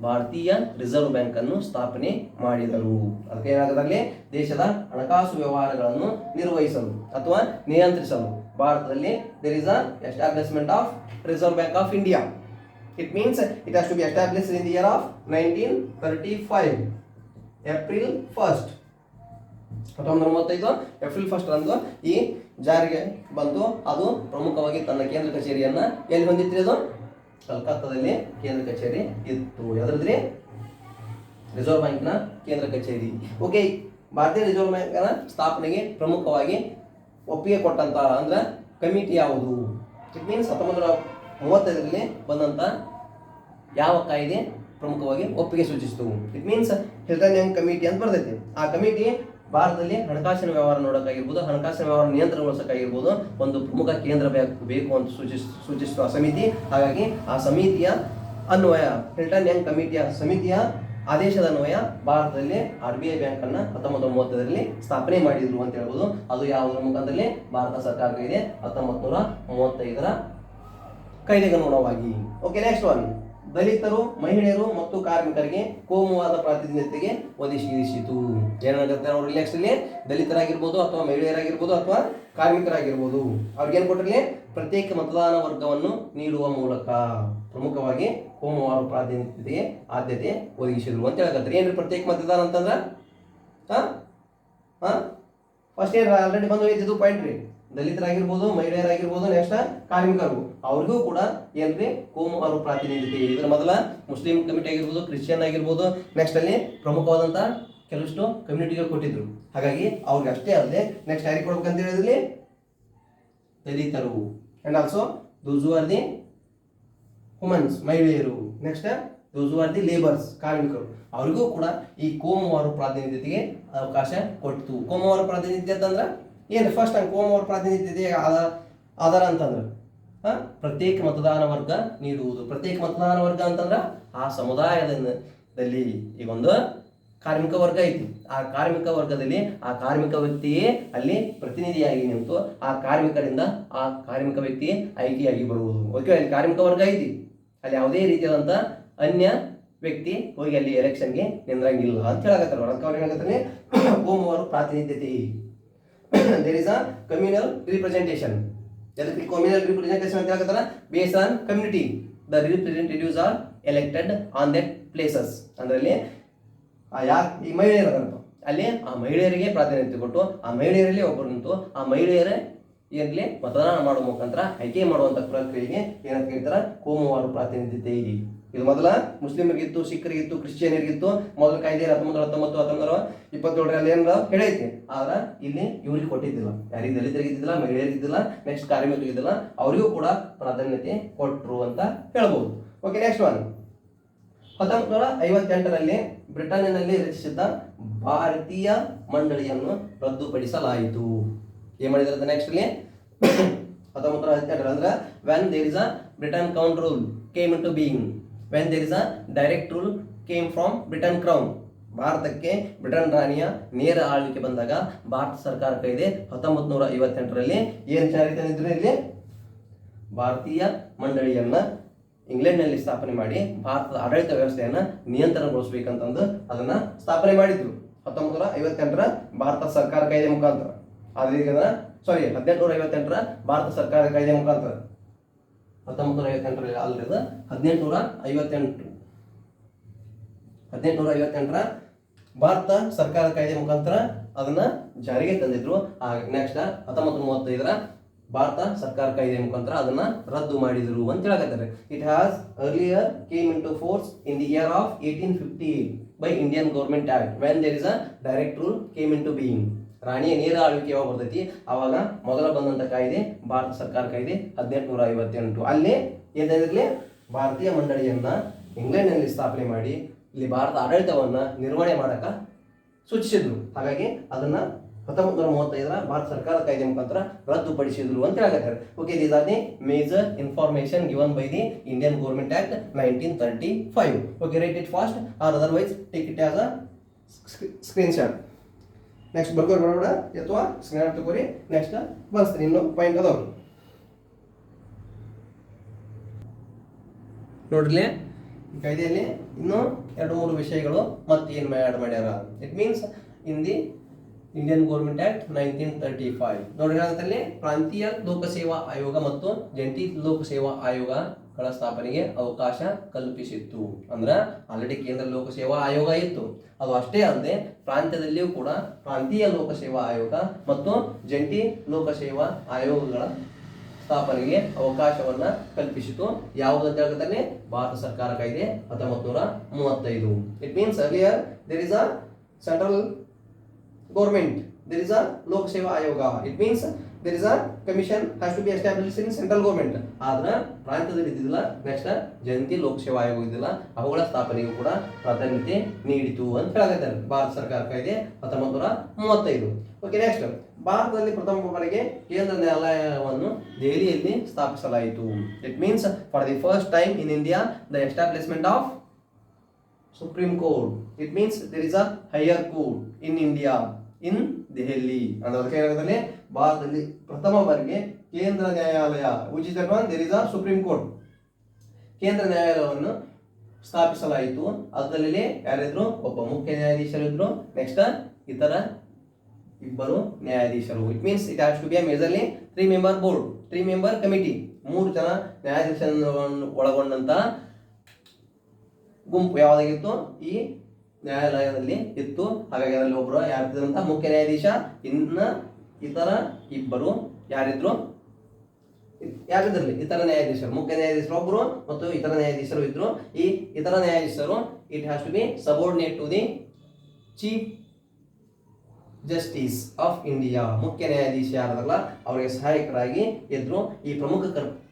ಭಾರತೀಯ ರಿಸರ್ವ್ ಬ್ಯಾಂಕ್ ಅನ್ನು ಸ್ಥಾಪನೆ ಮಾಡಿದರು. ಅದಕ್ಕೆ ಏನಾಗದಲ್ಲಿ ದೇಶದ ಹಣಕಾಸು ವ್ಯವಹಾರಗಳನ್ನು ನಿರ್ವಹಿಸಲು ಅಥವಾ ನಿಯಂತ್ರಿಸಲು ಭಾರತದಲ್ಲಿ there is a establishment of reserve bank of India. It means it has to be established in the year of 1935 April 1 1935 April 1 ರಂದು ಈ ಜಾರಿಗೆ ಬಂತು. ಅದು ಪ್ರಮುಖವಾಗಿ ತನ್ನ ಕೇಂದ್ರ ಕಚೇರಿಯನ್ನ ಎಲ್ಲಿ ಹೊಂದಿತ್ತು? ಅದು ಕಲ್ಕತ್ತಾದಲ್ಲಿ ಕೇಂದ್ರ ಕಚೇರಿ ಇತ್ತು. ಯಾವ್ದ್ರಿ? ರಿಸರ್ವ್ ಬ್ಯಾಂಕ್ನ ಕೇಂದ್ರ ಕಚೇರಿ. ಓಕೆ, ಭಾರತೀಯ ರಿಸರ್ವ್ ಬ್ಯಾಂಕ್ನ ಸ್ಥಾಪನೆಗೆ ಪ್ರಮುಖವಾಗಿ ಒಪ್ಪಿಗೆ ಕೊಟ್ಟಂತ ಅಂದ್ರೆ ಕಮಿಟಿ ಯಾವುದು? ಇಟ್ ಮೀನ್ಸ್ 1935 ಬಂದಂತ ಯಾವ ಕಾಯ್ದೆ ಪ್ರಮುಖವಾಗಿ ಒಪ್ಪಿಗೆ ಸೂಚಿಸಿತು? It means Hilton Young committee ಅಂತ ಬರ್ತೈತಿ. ಆ ಕಮಿಟಿ ಭಾರತದಲ್ಲಿ ಹಣಕಾಸಿನ ವ್ಯವಹಾರ ನೋಡೋಕ್ಕಾಗಿರ್ಬೋದು, ಹಣಕಾಸಿನ ವ್ಯವಹಾರ ನಿಯಂತ್ರಣಗೊಳಿಸೋಕ್ಕಾಗಿರ್ಬೋದು ಒಂದು ಪ್ರಮುಖ ಕೇಂದ್ರ ಬೇಕು ಅಂತ ಸೂಚಿಸಿತು ಆ ಸಮಿತಿ. ಹಾಗಾಗಿ ಆ ಸಮಿತಿಯ ಅನ್ವಯ ಹಿಲ್ಟನ್ ಯಂಗ್ ಸಮಿತಿಯ ಆದೇಶದ ಅನ್ವಯ ಭಾರತದಲ್ಲಿ RBI ಬ್ಯಾಂಕ್ ಅನ್ನ 1930 ಸ್ಥಾಪನೆ ಮಾಡಿದ್ರು ಅಂತ ಹೇಳ್ಬೋದು. ಅದು ಯಾವುದರ ಮುಖಾಂತರದಲ್ಲಿ ಭಾರತ ಸರ್ಕಾರ ಕಾಯ್ದೆ 1935 ಕಾಯ್ದೆಗೆ ಅನುಗುಣವಾಗಿ. Okay, next one. ದಲಿತರು, ಮಹಿಳೆಯರು ಮತ್ತು ಕಾರ್ಮಿಕರಿಗೆ ಕೋಮುವಾದ ಪ್ರಾತಿನಿಧ್ಯತೆಗೆ ಒದಗಿಸಿತು. ಏನಾಗುತ್ತೆ ನೋಡಿ ನೆಕ್ಸ್ಟ್ ಇಲ್ಲಿ ದಲಿತರಾಗಿರ್ಬೋದು ಅಥವಾ ಮಹಿಳೆಯರಾಗಿರ್ಬೋದು ಅಥವಾ ಕಾರ್ಮಿಕರಾಗಿರ್ಬೋದು ಅವ್ರಿಗೇನು ಕೊಟ್ಟಿರಲಿ ಪ್ರತ್ಯೇಕ ಮತದಾನ ವರ್ಗವನ್ನು ನೀಡುವ ಮೂಲಕ ಪ್ರಮುಖವಾಗಿ ಕೋಮುವಾದ ಪ್ರಾತಿನಿಧ್ಯತೆಗೆ ಆದ್ಯತೆ ಒದಗಿಸಿದ್ರು ಅಂತ ಹೇಳಕತ್ತಾರೆ. ಏನ್ರಿ ಪ್ರತ್ಯೇಕ ಮತದಾನ ಅಂತಂದ್ರ ಫಸ್ಟ್ ಏನ್ ಆಲ್ರೆಡಿ ಬಂದು ಹೋಯ್ತಿದ್ದು ಪಾಯಿಂಟ್ ರೀ. ದಲಿತರಾಗಿರ್ಬೋದು, ಮಹಿಳೆಯರಾಗಿರ್ಬೋದು, ನೆಕ್ಸ್ಟ್ ಕಾರ್ಮಿಕರು ಅವ್ರಿಗೂ ಕೂಡ ಏನ್ರಿ ಕೋಮುವಾದ ಪ್ರಾತಿನಿಧ್ಯತೆ. ಇದರ ಮೊದಲ ಮುಸ್ಲಿಂ ಕಮಿಟಿ ಆಗಿರ್ಬೋದು, ಕ್ರಿಶ್ಚಿಯನ್ ಆಗಿರ್ಬೋದು, ನೆಕ್ಸ್ಟ್ ಅಲ್ಲಿ ಪ್ರಮುಖವಾದಂತ ಕೆಲವಷ್ಟು ಕಮ್ಯುನಿಟಿಗಳು ಕೊಟ್ಟಿದ್ರು. ಹಾಗಾಗಿ ಅವ್ರಿಗೆ ಅಷ್ಟೇ ಅಲ್ಲದೆ ನೆಕ್ಸ್ಟ್ ಯಾರಿಗೆ ಕೊಡ್ಬೇಕಂತ ಹೇಳಿದ್ರಲ್ಲಿ ದಲಿತರು and also those who are the womans, ಮಹಿಳೆಯರು, next those who are the labours, ಕಾರ್ಮಿಕರು, ಅವರಿಗೂ ಕೂಡ ಈ ಕೋಮುವಾರು ಪ್ರಾತಿನಿಧ್ಯತೆಗೆ ಅವಕಾಶ ಕೊಟ್ಟಿತು. ಕೋಮುವಾರು ಪ್ರಾತಿನಿಧ್ಯ ಅಂತಂದ್ರೆ ಏನು? ಫಸ್ಟ್ ಟೈಮ್ ಕೋಮುವಾರು ಪ್ರಾತಿನಿಧ್ಯತೆ ಆಧಾರ ಅಂತಂದ್ರೆ ಪ್ರತ್ಯೇಕ ಮತದಾನ ವರ್ಗ ನೀಡುವುದು. ಪ್ರತ್ಯೇಕ ಮತದಾನ ವರ್ಗ ಅಂತಂದ್ರೆ ಆ ಸಮುದಾಯದಲ್ಲಿ ಈಗ ಒಂದು ಕಾರ್ಮಿಕ ವರ್ಗ ಐತಿ, ಆ ಕಾರ್ಮಿಕ ವರ್ಗದಲ್ಲಿ ಆ ಕಾರ್ಮಿಕ ವ್ಯಕ್ತಿಯೇ ಅಲ್ಲಿ ಪ್ರತಿನಿಧಿಯಾಗಿ ನಿಂತು ಆ ಕಾರ್ಮಿಕರಿಂದ ಆ ಕಾರ್ಮಿಕ ವ್ಯಕ್ತಿ ಆಯ್ಕೆಯಾಗಿ ಬರುವುದು. ಓಕೆ, ಅಲ್ಲಿ ಕಾರ್ಮಿಕ ವರ್ಗ ಐತಿ, ಅಲ್ಲಿ ಯಾವುದೇ ರೀತಿಯಾದಂಥ ಅನ್ಯ ವ್ಯಕ್ತಿ ಹೋಗಿ ಅಲ್ಲಿ ಎಲೆಕ್ಷನ್ಗೆ ನಿಂದ್ರಂಗಿಲ್ಲ ಅಂತ ಹೇಳಕತ್ತಾರ. ಅದಕ್ಕೆ ಅವ್ರು ಹೇಳಕತ್ತಾನೆ ಕೋಮುವಾರು ಪ್ರಾತಿನಿಧ್ಯತೆ. There is a communal representation. ಅದಕ್ಕೆ ಕಮ್ಯುನಲ್ ರಿಪ್ರೆಸೆಂಟೇಷನ್ ಅಂತ ಹೇಳಕತ್ತಾರ. Based on community the representatives are elected on that places. ಅದರಲ್ಲಿ ಈ ಮಹಿಳೆಯರಪ್ಪ ಅಲ್ಲಿ ಆ ಮಹಿಳೆಯರಿಗೆ ಪ್ರಾತಿನಿಧ್ಯ ಕೊಟ್ಟು ಆ ಮಹಿಳೆಯರಲ್ಲಿ ಒಬ್ಬರು ನಿಂತು ಆ ಮಹಿಳೆಯರೇ ಏನ್ಲಿ ಮತದಾನ ಮಾಡುವ ಮುಖಾಂತರ ಆಯ್ಕೆ ಮಾಡುವಂಥ ಪ್ರಕ್ರಿಯೆಗೆ ಏನಂತ ಹೇಳ್ತಾರ? ಕೋಮುವಾರು ಪ್ರಾತಿನಿಧ್ಯತೆ. ಇದು ಮೊದಲ ಮುಸ್ಲಿಮರಿಗಿತ್ತು, ಸಿಖ್ಖರಿಗಿತ್ತು, ಕ್ರಿಶ್ಚಿಯನರಿಗಿತ್ತು. ಮೊದಲ ಕಾಯ್ದೆ 1927 ಏನಾರ ಹೇಳೈತಿ. ಆದ್ರೆ ಇಲ್ಲಿ ಇವ್ರಿಗೆ ಕೊಟ್ಟಿದ್ದಿಲ್ಲ. ಯಾರಿಗೆ ದಲಿತರಿಗಿದ್ದಿಲ್ಲ, ಮಹಿಳೆಯರಿಗಿದ್ದಿಲ್ಲ, ನೆಕ್ಸ್ಟ್ ಕಾರ್ಮಿಕರಿಗಿದ್ದಿಲ್ಲ, ಅವರಿಗೂ ಕೂಡ ಪ್ರಾಧಾನ್ಯತೆ ಕೊಟ್ಟರು ಅಂತ ಹೇಳ್ಬೋದು. Okay, next one. 1958 ಬ್ರಿಟನ್ನಿನಲ್ಲಿ ರಚಿಸಿದ್ದ ಭಾರತೀಯ ಮಂಡಳಿಯನ್ನು ರದ್ದುಪಡಿಸಲಾಯಿತು. ಏನ್ ಮಾಡಿದ್ರೆ ನೆಕ್ಸ್ಟ್ ಅಲ್ಲಿ 1958 ಅಂದ್ರೆ when there is a Britain crown rule came into being, when there is a direct rule came from Britain crown. ಭಾರತಕ್ಕೆ ಬ್ರಿಟನ್ ರಾಣಿಯ ನೇರ ಆಳ್ವಿಕೆ ಬಂದಾಗ ಭಾರತ ಸರ್ಕಾರ ಕಾಯ್ದೆ 1958 ಏನು ಜಾರಿ ತಂದಿದ್ರು? ಇಲ್ಲಿ ಭಾರತೀಯ ಮಂಡಳಿಯನ್ನ ಇಂಗ್ಲೆಂಡ್ನಲ್ಲಿ ಸ್ಥಾಪನೆ ಮಾಡಿ ಭಾರತದ ಆಡಳಿತ ವ್ಯವಸ್ಥೆಯನ್ನ ನಿಯಂತ್ರಣಗೊಳಿಸಬೇಕಂತಂದು ಅದನ್ನ ಸ್ಥಾಪನೆ ಮಾಡಿದ್ರು 1958 ಭಾರತ ಸರ್ಕಾರ ಕಾಯ್ದೆ ಮುಖಾಂತರ. ಆದ್ರೆ 1858 ಭಾರತ ಸರ್ಕಾರ ಕಾಯ್ದೆ ಮುಖಾಂತರ. 1958 ಅಲ್ಲದ 1858 ಭಾರತ ಸರ್ಕಾರ ಕಾಯ್ದೆ ಮುಖಾಂತರ ಅದನ್ನ ಜಾರಿಗೆ ತಂದಿದ್ರು. ನೆಕ್ಸ್ಟ್ 1935 ಭಾರತ ಸರ್ಕಾರ ಕಾಯ್ದೆ ಮುಖಾಂತರ ಅದನ್ನ ರದ್ದು ಮಾಡಿದ್ರು ಅಂತ ಹೇಳಕತ್ತಾರೆ. It has earlier came into force in the year of 1858 by Indian government act when there is a direct rule came into being. ರಾಣಿಯ ನೇರ ಆಳ್ವಿಕೆ ಯಾವಾಗ ಬರ್ತೈತಿ ಅವಾಗ ಮೊದಲ ಬಂದಂತ ಕಾಯ್ದೆ ಭಾರತ ಸರ್ಕಾರ ಕಾಯ್ದೆ 1858. ಅಲ್ಲೇ ಏನಿರಲಿ ಭಾರತೀಯ ಮಂಡಳಿಯನ್ನ ಇಂಗ್ಲೆಂಡ್ನಲ್ಲಿ ಸ್ಥಾಪನೆ ಮಾಡಿ ಇಲ್ಲಿ ಭಾರತ ಆಡಳಿತವನ್ನ ನಿರ್ವಹಣೆ ಮಾಡಕ ಸೂಚಿಸಿದ್ರು. ಹಾಗಾಗಿ ಅದನ್ನ 1935 ಭಾರತ ಸರ್ಕಾರ ಕಾಯ್ದೆ ಮುಖಾಂತರ ರದ್ದುಪಡಿಸಿದ್ರು ಅಂತ ಹೇಳಕತ್ತಾರೆ. Okay, these are the major information given by the Indian government act 1935. Okay, write it fast or otherwise take it as a screenshot. Next ಬರ್ಕೋರಿ ಬರೋಣ ಅಥವಾ ಸ್ಕ್ರೀನ್ ತಗೋರಿ. ನೆಕ್ಸ್ಟ್ ಬರ್ಸ್ತೀನಿ, ಇನ್ನು ಪಾಯಿಂಟ್ ಅದಾವ್ರಿ ನೋಡ್ರಿ. ಈ ಕಾಯ್ದೆಯಲ್ಲಿ ಇನ್ನೂ 2-3 ವಿಷಯಗಳು ಮತ್ತೆ ಏನು ಆ್ಯಡ್ ಮಾಡ್ಯಾರ. It means in the Indian government act 1935 ನೋಡ್ರಿ, ಅದರಲ್ಲಿ ಪ್ರಾಂತೀಯ ಲೋಕಸೇವಾ ಆಯೋಗ ಮತ್ತು ಜಂಟಿ ಲೋಕಸೇವಾ ಆಯೋಗಗಳ ಸ್ಥಾಪನೆಗೆ ಅವಕಾಶ ಕಲ್ಪಿಸಿತ್ತು. ಅಂದ್ರೆ ಆಲ್ರೆಡಿ ಕೇಂದ್ರ ಲೋಕಸೇವಾ ಆಯೋಗ ಇತ್ತು, ಅದು ಅಷ್ಟೇ ಅಲ್ಲದೆ ಪ್ರಾಂತ್ಯದಲ್ಲಿಯೂ ಕೂಡ ಪ್ರಾಂತೀಯ ಲೋಕಸೇವಾ ಆಯೋಗ ಮತ್ತು ಜಂಟಿ ಲೋಕಸೇವಾ ಆಯೋಗಗಳ ಸ್ಥಾಪನೆಗೆ ಅವಕಾಶವನ್ನ ಕಲ್ಪಿಸಿತು. ಯಾವುದಂತ ಹೇಳ್ತಾರೆ? ಭಾರತ ಸರ್ಕಾರ ಕಾಯ್ದೆ 1935. It means earlier there is a central government, there is a Lok Seva Ayoga. It means there is a commission has to be established in central government. ಆದ್ರೆ ಪ್ರಾಂತ್ಯದಲ್ಲಿ ಇದ್ದಿಲ್ಲ. ನೆಕ್ಸ್ಟ್ ಜಂಟಿ ಲೋಕ ಸೇವಾ ಆಯೋಗ ಇದ್ದಿಲ್ಲ, ಅವುಗಳ ಸ್ಥಾಪನೆಗೂ ಕೂಡ ಪ್ರಾಧಾನ್ಯತೆ ನೀಡಿತು ಅಂತ ಹೇಳಕತ್ತಾರೆ ಭಾರತ ಸರ್ಕಾರ ಕಾಯ್ದೆ 1935. ಓಕೆ, ನೆಕ್ಸ್ಟ್ ಭಾರತದಲ್ಲಿ ಪ್ರಥಮ ಬಾರಿಗೆ ಕೇಂದ್ರ ನ್ಯಾಯಾಲಯವನ್ನು ದೆಹಲಿಯಲ್ಲಿ ಸ್ಥಾಪಿಸಲಾಯಿತು. It means for the first time in India the establishment of Supreme Court. It means there is a higher court in India in Delhi. ಅಂದ್ರೆ ಭಾರತದಲ್ಲಿ ಪ್ರಥಮ ಬಾರಿಗೆ ಕೇಂದ್ರ ನ್ಯಾಯಾಲಯ which is that one, there is a Supreme Court. ಕೇಂದ್ರ ನ್ಯಾಯಾಲಯವನ್ನು ಸ್ಥಾಪಿಸಲಾಯಿತು. ಅದರಲ್ಲಿ ಯಾರಿದ್ರು? ಒಬ್ಬ ಮುಖ್ಯ ನ್ಯಾಯಾಧೀಶರಿದ್ರು, ನೆಕ್ಸ್ಟ್ ಇತರ 2 ನ್ಯಾಯಾಧೀಶರು. It means it has to be a majorly 3-member board, 3-member committee. 3 ಜನ ನ್ಯಾಯಾಧೀಶರನ್ನು ಒಳಗೊಂಡಂತ ಗುಂಪು ಯಾವುದಾಗಿತ್ತು? ಈ ನ್ಯಾಯಾಲಯದಲ್ಲಿ ಇತ್ತು. ಹಾಗಾಗಿ ಅದರಲ್ಲಿ ಒಬ್ಬರು ಯಾರಿದ್ರಂತ ಮುಖ್ಯ ನ್ಯಾಯಾಧೀಶ, ಇನ್ನ ಇತರ 2 ಯಾರಿದ್ರು? ಯಾರಿದ್ರಲ್ಲಿ ಇತರ ನ್ಯಾಯಾಧೀಶರು. ಮುಖ್ಯ ನ್ಯಾಯಾಧೀಶರು ಒಬ್ಬರು ಮತ್ತು ಇತರ ನ್ಯಾಯಾಧೀಶರು ಇದ್ರು. ಈ ಇತರ ನ್ಯಾಯಾಧೀಶರು it has to be subordinate to the chief justice of India, ಮುಖ್ಯ ನ್ಯಾಯಾಧೀಶ ಯಾರದಲ್ಲ ಅವರಿಗೆ ಸಹಾಯಕರಾಗಿ ಇದ್ರು. ಈ ಪ್ರಮುಖ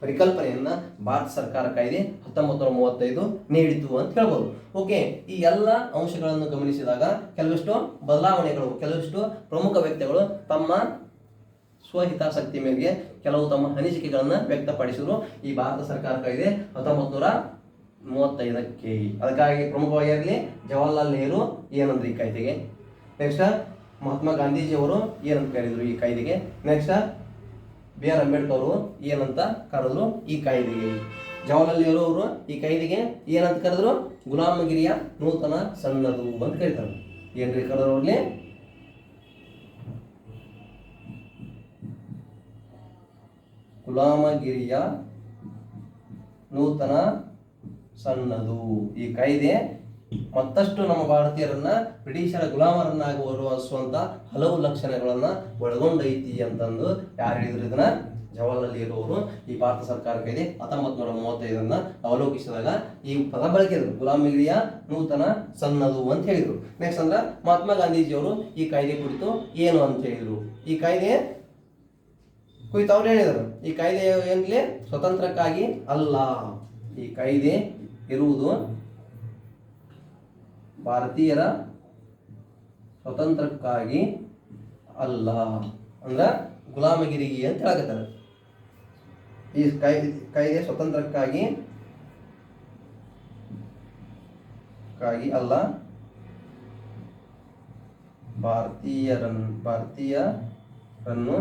ಪರಿಕಲ್ಪನೆಯನ್ನ ಭಾರತ ಸರ್ಕಾರ ಕಾಯ್ದೆ 1935 ನೀಡಿತು ಅಂತ ಹೇಳ್ಬೋದು. ಓಕೆ, ಈ ಎಲ್ಲ ಅಂಶಗಳನ್ನು ಗಮನಿಸಿದಾಗ ಕೆಲವಿಷ್ಟು ಬದಲಾವಣೆಗಳು, ಕೆಲವಿಷ್ಟು ಪ್ರಮುಖ ವ್ಯಕ್ತಿಗಳು ತಮ್ಮ ಸ್ವಹಿತಾಸಕ್ತಿ ಮೇರೆಗೆ ಕೆಲವು ತಮ್ಮ ಅನಿಸಿಕೆಗಳನ್ನ ವ್ಯಕ್ತಪಡಿಸಿದ್ರು ಈ ಭಾರತ ಸರ್ಕಾರ ಕಾಯ್ದೆ 1935ಕ್ಕೆ. ಅದಕ್ಕಾಗಿ ಪ್ರಮುಖವಾಗಿರಲಿ ಜವಾಹರ್ಲಾಲ್ ನೆಹರು ಏನಂದ್ರು ಈ ಕಾಯ್ದೆಗೆ, ನೆಕ್ಸ್ಟ್ ಮಹಾತ್ಮ ಗಾಂಧೀಜಿ ಅವರು ಏನಂತ ಕರೆದ್ರು ಈ ಕಾಯ್ದೆಗೆ, ನೆಕ್ಸ್ಟ್ ಬಿ ಆರ್ ಅಂಬೇಡ್ಕರ್ ಅವರು ಏನಂತ ಕರೆದ್ರು ಈ ಕಾಯ್ದೆಗೆ, ಜವಾಹರ್ಲಾಲ್ ನೆಹರು ಅವರು ಈ ಕಾಯ್ದೆಗೆ ಏನಂತ ಕರೆದ್ರು, ಗುಲಾಮಗಿರಿಯ ನೂತನ ಸಣ್ಣದು ಅಂತ ಕರೀತಾರೆ. ಏನ್ರಿ ಕರೆದ್ರು ಅಲ್ಲಿ, ಗುಲಾಮಗಿರಿಯ ನೂತನ ಸಣ್ಣದು. ಈ ಕಾಯ್ದೆ ಮತ್ತಷ್ಟು ನಮ್ಮ ಭಾರತೀಯರನ್ನ ಬ್ರಿಟಿಷರ ಗುಲಾಮರನ್ನಾಗುವಂತ ಹಲವು ಲಕ್ಷಣಗಳನ್ನ ಒಳಗೊಂಡೈತಿ ಅಂತಂದು ಯಾರು ಹೇಳಿದ್ರು ಇದನ್ನ, ಜವಾಹರ್ಲಾಲ್ ನೆಹರು ಅವರು ಈ ಭಾರತ ಸರ್ಕಾರ ಕಾಯ್ದೆ 1935 ಅವಲೋಕಿಸಿದಾಗ ಈ ಪದ ಬಳಕೆ ಗುಲಾಮಗಿರಿಯ ನೂತನ ಸಣ್ಣದು ಅಂತ ಹೇಳಿದ್ರು. ನೆಕ್ಸ್ಟ್ ಅಂದ್ರ ಮಹಾತ್ಮ ಗಾಂಧೀಜಿ ಅವರು ಈ ಕಾಯ್ದೆ ಕುರಿತು ಏನು ಅಂತ ಹೇಳಿದ್ರು, ಈ ಕಾಯ್ದೆ ಕುರಿತು ಅವ್ರು ಹೇಳಿದರು, ಈ ಕಾಯ್ದೆ ಏನ್ಲಿ ಸ್ವತಂತ್ರಕ್ಕಾಗಿ ಅಲ್ಲ, ಈ ಕಾಯ್ದೆ ಇರುವುದು ಭಾರತೀಯರ ಸ್ವತಂತ್ರಕ್ಕಾಗಿ ಅಲ್ಲ, ಅಂದ್ರ ಗುಲಾಮಗಿರಿಗೆ ಅಂತ ಹೇಳಕತ್ತಾರೆ. ಈ ಕಾಯ್ದೆ ಸ್ವತಂತ್ರಕ್ಕಾಗಿ ಅಲ್ಲ, ಭಾರತೀಯರನ್ನು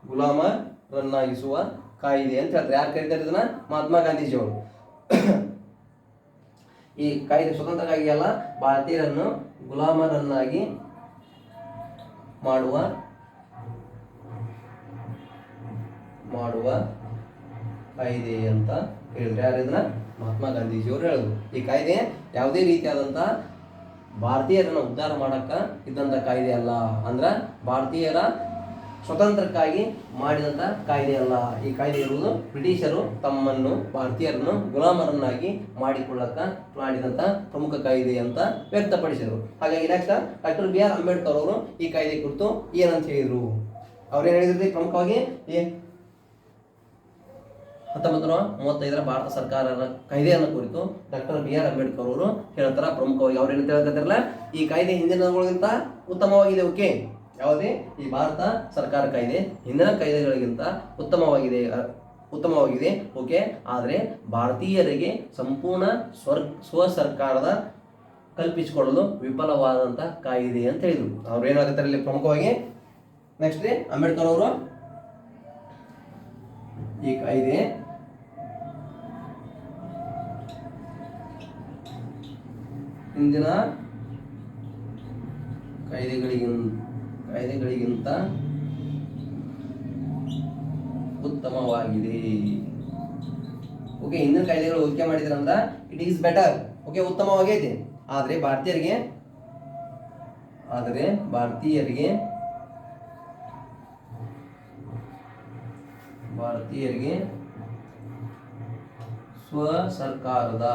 ಗುಲಾಮರನ್ನಾಗಿಸುವ ಕಾಯ್ದೆ ಅಂತ ಹೇಳ್ತಾರೆ. ಯಾರು ಕರೀತಾರೆ ಇದನ್ನ, ಮಹಾತ್ಮ ಗಾಂಧೀಜಿಯವರು. ಈ ಕಾಯ್ದೆ ಸ್ವತಂತ್ರಕ್ಕಾಗಿ ಅಲ್ಲ, ಭಾರತೀಯರನ್ನು ಗುಲಾಮರನ್ನಾಗಿ ಮಾಡುವ ಕಾಯ್ದೆ ಅಂತ ಹೇಳಿದ್ರೆ ಯಾರು ಇದನ್ನ, ಮಹಾತ್ಮ ಗಾಂಧೀಜಿಯವರು ಹೇಳಿದ್ರು. ಈ ಕಾಯ್ದೆ ಯಾವುದೇ ರೀತಿಯಾದಂತ ಭಾರತೀಯರನ್ನ ಉದ್ಧಾರ ಮಾಡಕ್ಕ ಇದ್ದಂತ ಕಾಯ್ದೆ ಅಲ್ಲ, ಅಂದ್ರ ಭಾರತೀಯರ ಸ್ವತಂತ್ರಕ್ಕಾಗಿ ಮಾಡಿದಂತ ಕಾಯ್ದೆ ಅಲ್ಲ. ಈ ಕಾಯ್ದೆ ಇರುವುದು ಬ್ರಿಟಿಷರು ತಮ್ಮನ್ನು ಭಾರತೀಯರನ್ನು ಗುಲಾಮರನ್ನಾಗಿ ಮಾಡಿದಂತ ಪ್ರಮುಖ ಕಾಯ್ದೆ ಅಂತ ವ್ಯಕ್ತಪಡಿಸಿದರು. ಹಾಗಾಗಿ next doctor B R Ambedkar ಅವರು ಈ ಕಾಯ್ದೆ ಕುರಿತು ಏನಂತ ಹೇಳಿದ್ರು, ಅವ್ರೇನ್ ಹೇಳಿದ್ರಿ, ಪ್ರಮುಖವಾಗಿ 1935 ಭಾರತ ಸರ್ಕಾರದ ಕಾಯ್ದೆಯನ್ನು ಕುರಿತು ಡಾಕ್ಟರ್ ಬಿ ಆರ್ ಅಂಬೇಡ್ಕರ್ ಅವರು ಹೇಳ್ತಾರ. ಪ್ರಮುಖವಾಗಿ ಅವ್ರೇನು ಹೇಳ್ತಿರಲ್ಲ, ಈ ಕಾಯ್ದೆ ಹಿಂದಿನಗಳಿಗಿಂತ ಉತ್ತಮವಾಗಿದೆ. ಓಕೆ, ಯಾವುದೇ ಈ ಭಾರತ ಸರ್ಕಾರ ಕಾಯ್ದೆ ಹಿಂದಿನ ಕಾಯ್ದೆಗಳಿಗಿಂತ ಉತ್ತಮವಾಗಿದೆ. ಓಕೆ, ಆದರೆ ಭಾರತೀಯರಿಗೆ ಸಂಪೂರ್ಣ ಸ್ವ ಸರ್ಕಾರದ ಕಲ್ಪಿಸಿಕೊಳ್ಳಲು ವಿಫಲವಾದಂತ ಕಾಯ್ದೆ ಅಂತ ಹೇಳಿದ್ರು. ಅವ್ರು ಏನಾಗುತ್ತಾರೆ ಇಲ್ಲಿ ಪ್ರಮುಖವಾಗಿ. ನೆಕ್ಸ್ಟ್ ಅಂಬೇಡ್ಕರ್ ಅವರು ಈ ಕಾಯ್ದೆ ಹಿಂದಿನ ಕಾಯ್ದೆಗಳಿಗಿಂತ ಉತ್ತಮವಾಗಿದೆ. ಓಕೆ, ಹಿಂದಿನ ಕಾಯ್ದೆಗಳು ಹೋಲಿಕೆ ಮಾಡಿದ್ರೆ ಅಂದ್ರ ಇಟ್ ಈಸ್ ಬೆಟರ್. ಓಕೆ, ಉತ್ತಮವಾಗೈತಿ. ಆದ್ರೆ ಭಾರತೀಯರಿಗೆ ಸ್ವ ಸರ್ಕಾರದ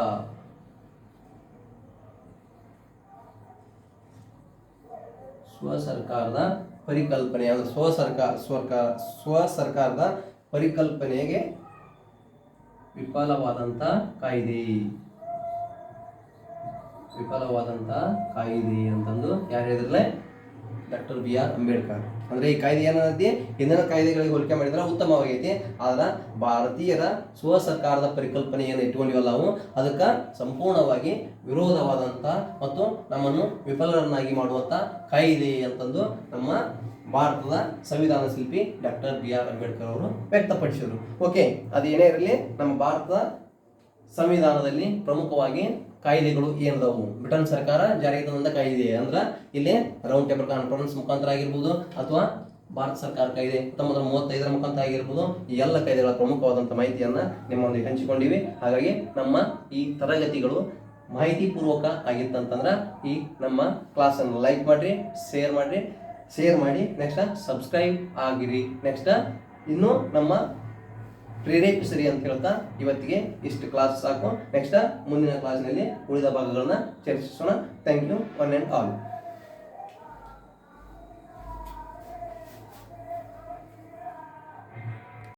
ಪರಿಕಲ್ಪನೆ, ಸ್ವ ಸರ್ಕಾರದ ಪರಿಕಲ್ಪನೆಗೆ ವಿಫಲವಾದಂತ ಕಾಯ್ದೆ ಅಂತಂದು ಯಾರು ಹೇಳಿದ್ರಲ್ಲ, ಡಾಕ್ಟರ್ ಬಿ ಆರ್ ಅಂಬೇಡ್ಕರ್. ಅಂದ್ರೆ ಈ ಕಾಯ್ದೆ ಏನೈತಿ, ಹಿಂದಿನ ಕಾಯ್ದೆಗಳಿಗೆ ಹೋಲಿಕೆ ಮಾಡಿದ್ರೆ ಉತ್ತಮವಾಗೈತಿ. ಆದ್ರೆ ಭಾರತೀಯರ ಸ್ವ ಸರ್ಕಾರದ ಪರಿಕಲ್ಪನೆ ಏನು ಇಟ್ಕೊಂಡಿವಲ್ಲ ನಾವು, ಅದಕ್ಕೆ ಸಂಪೂರ್ಣವಾಗಿ ವಿರೋಧವಾದಂತ ಮತ್ತು ನಮ್ಮನ್ನು ವಿಫಲರನ್ನಾಗಿ ಮಾಡುವಂತ ಕಾಯ್ದೆ ಅಂತಂದು ನಮ್ಮ ಭಾರತದ ಸಂವಿಧಾನ ಶಿಲ್ಪಿ ಡಾಕ್ಟರ್ ಬಿ ಆರ್ ಅಂಬೇಡ್ಕರ್ ಅವರು ವ್ಯಕ್ತಪಡಿಸಿದರು. ಓಕೆ, ಅದೇನೇ ಇರಲಿ, ನಮ್ಮ ಭಾರತದ ಸಂವಿಧಾನದಲ್ಲಿ ಪ್ರಮುಖವಾಗಿ ಕಾಯ್ದೆಗಳು ಏನದವು, ಬ್ರಿಟನ್ ಸರ್ಕಾರ ಜಾರಿಗೆ ತಂದ ಕಾಯ್ದೆ ಅಂದ್ರೆ ಇಲ್ಲಿ ರೌಂಡ್ ಟೇಬಲ್ ಕಾನ್ಫರೆನ್ಸ್ ಮುಖಾಂತರ ಆಗಿರ್ಬೋದು ಅಥವಾ ಭಾರತ ಸರ್ಕಾರ ಕಾಯ್ದೆ 1935 ಮುಖಾಂತರ ಆಗಿರ್ಬೋದು, ಈ ಎಲ್ಲ ಕಾಯ್ದೆಗಳ ಪ್ರಮುಖವಾದಂಥ ಮಾಹಿತಿಯನ್ನ ನಿಮ್ಮೊಂದಿಗೆ ಹಂಚಿಕೊಂಡಿವಿ. ಹಾಗಾಗಿ ನಮ್ಮ ಈ ತರಗತಿಗಳು ಮಾಹಿತಿ ಪೂರ್ವಕ ಆಗಿತ್ತಂತಂದ್ರೆ ಈ ನಮ್ಮ ಕ್ಲಾಸನ್ನು ಲೈಕ್ ಮಾಡ್ರಿ, ಶೇರ್ ಮಾಡಿ ನೆಕ್ಸ್ಟ್ ಸಬ್ಸ್ಕ್ರೈಬ್ ಆಗಿರಿ. ನೆಕ್ಸ್ಟ್ ಇನ್ನು ನಮ್ಮ ಪ್ರೇರೇಪಿಸಿರಿ ಅಂತ ಹೇಳ್ತಾ ಇವತ್ತಿಗೆ ಇಷ್ಟು ಕ್ಲಾಸ್ ಸಾಕು. ನೆಕ್ಸ್ಟ್ ಮುಂದಿನ ಕ್ಲಾಸ್ನಲ್ಲಿ ಉಳಿದ ಭಾಗಗಳನ್ನ ಚರ್ಚಿಸೋಣ. Thank you one and all.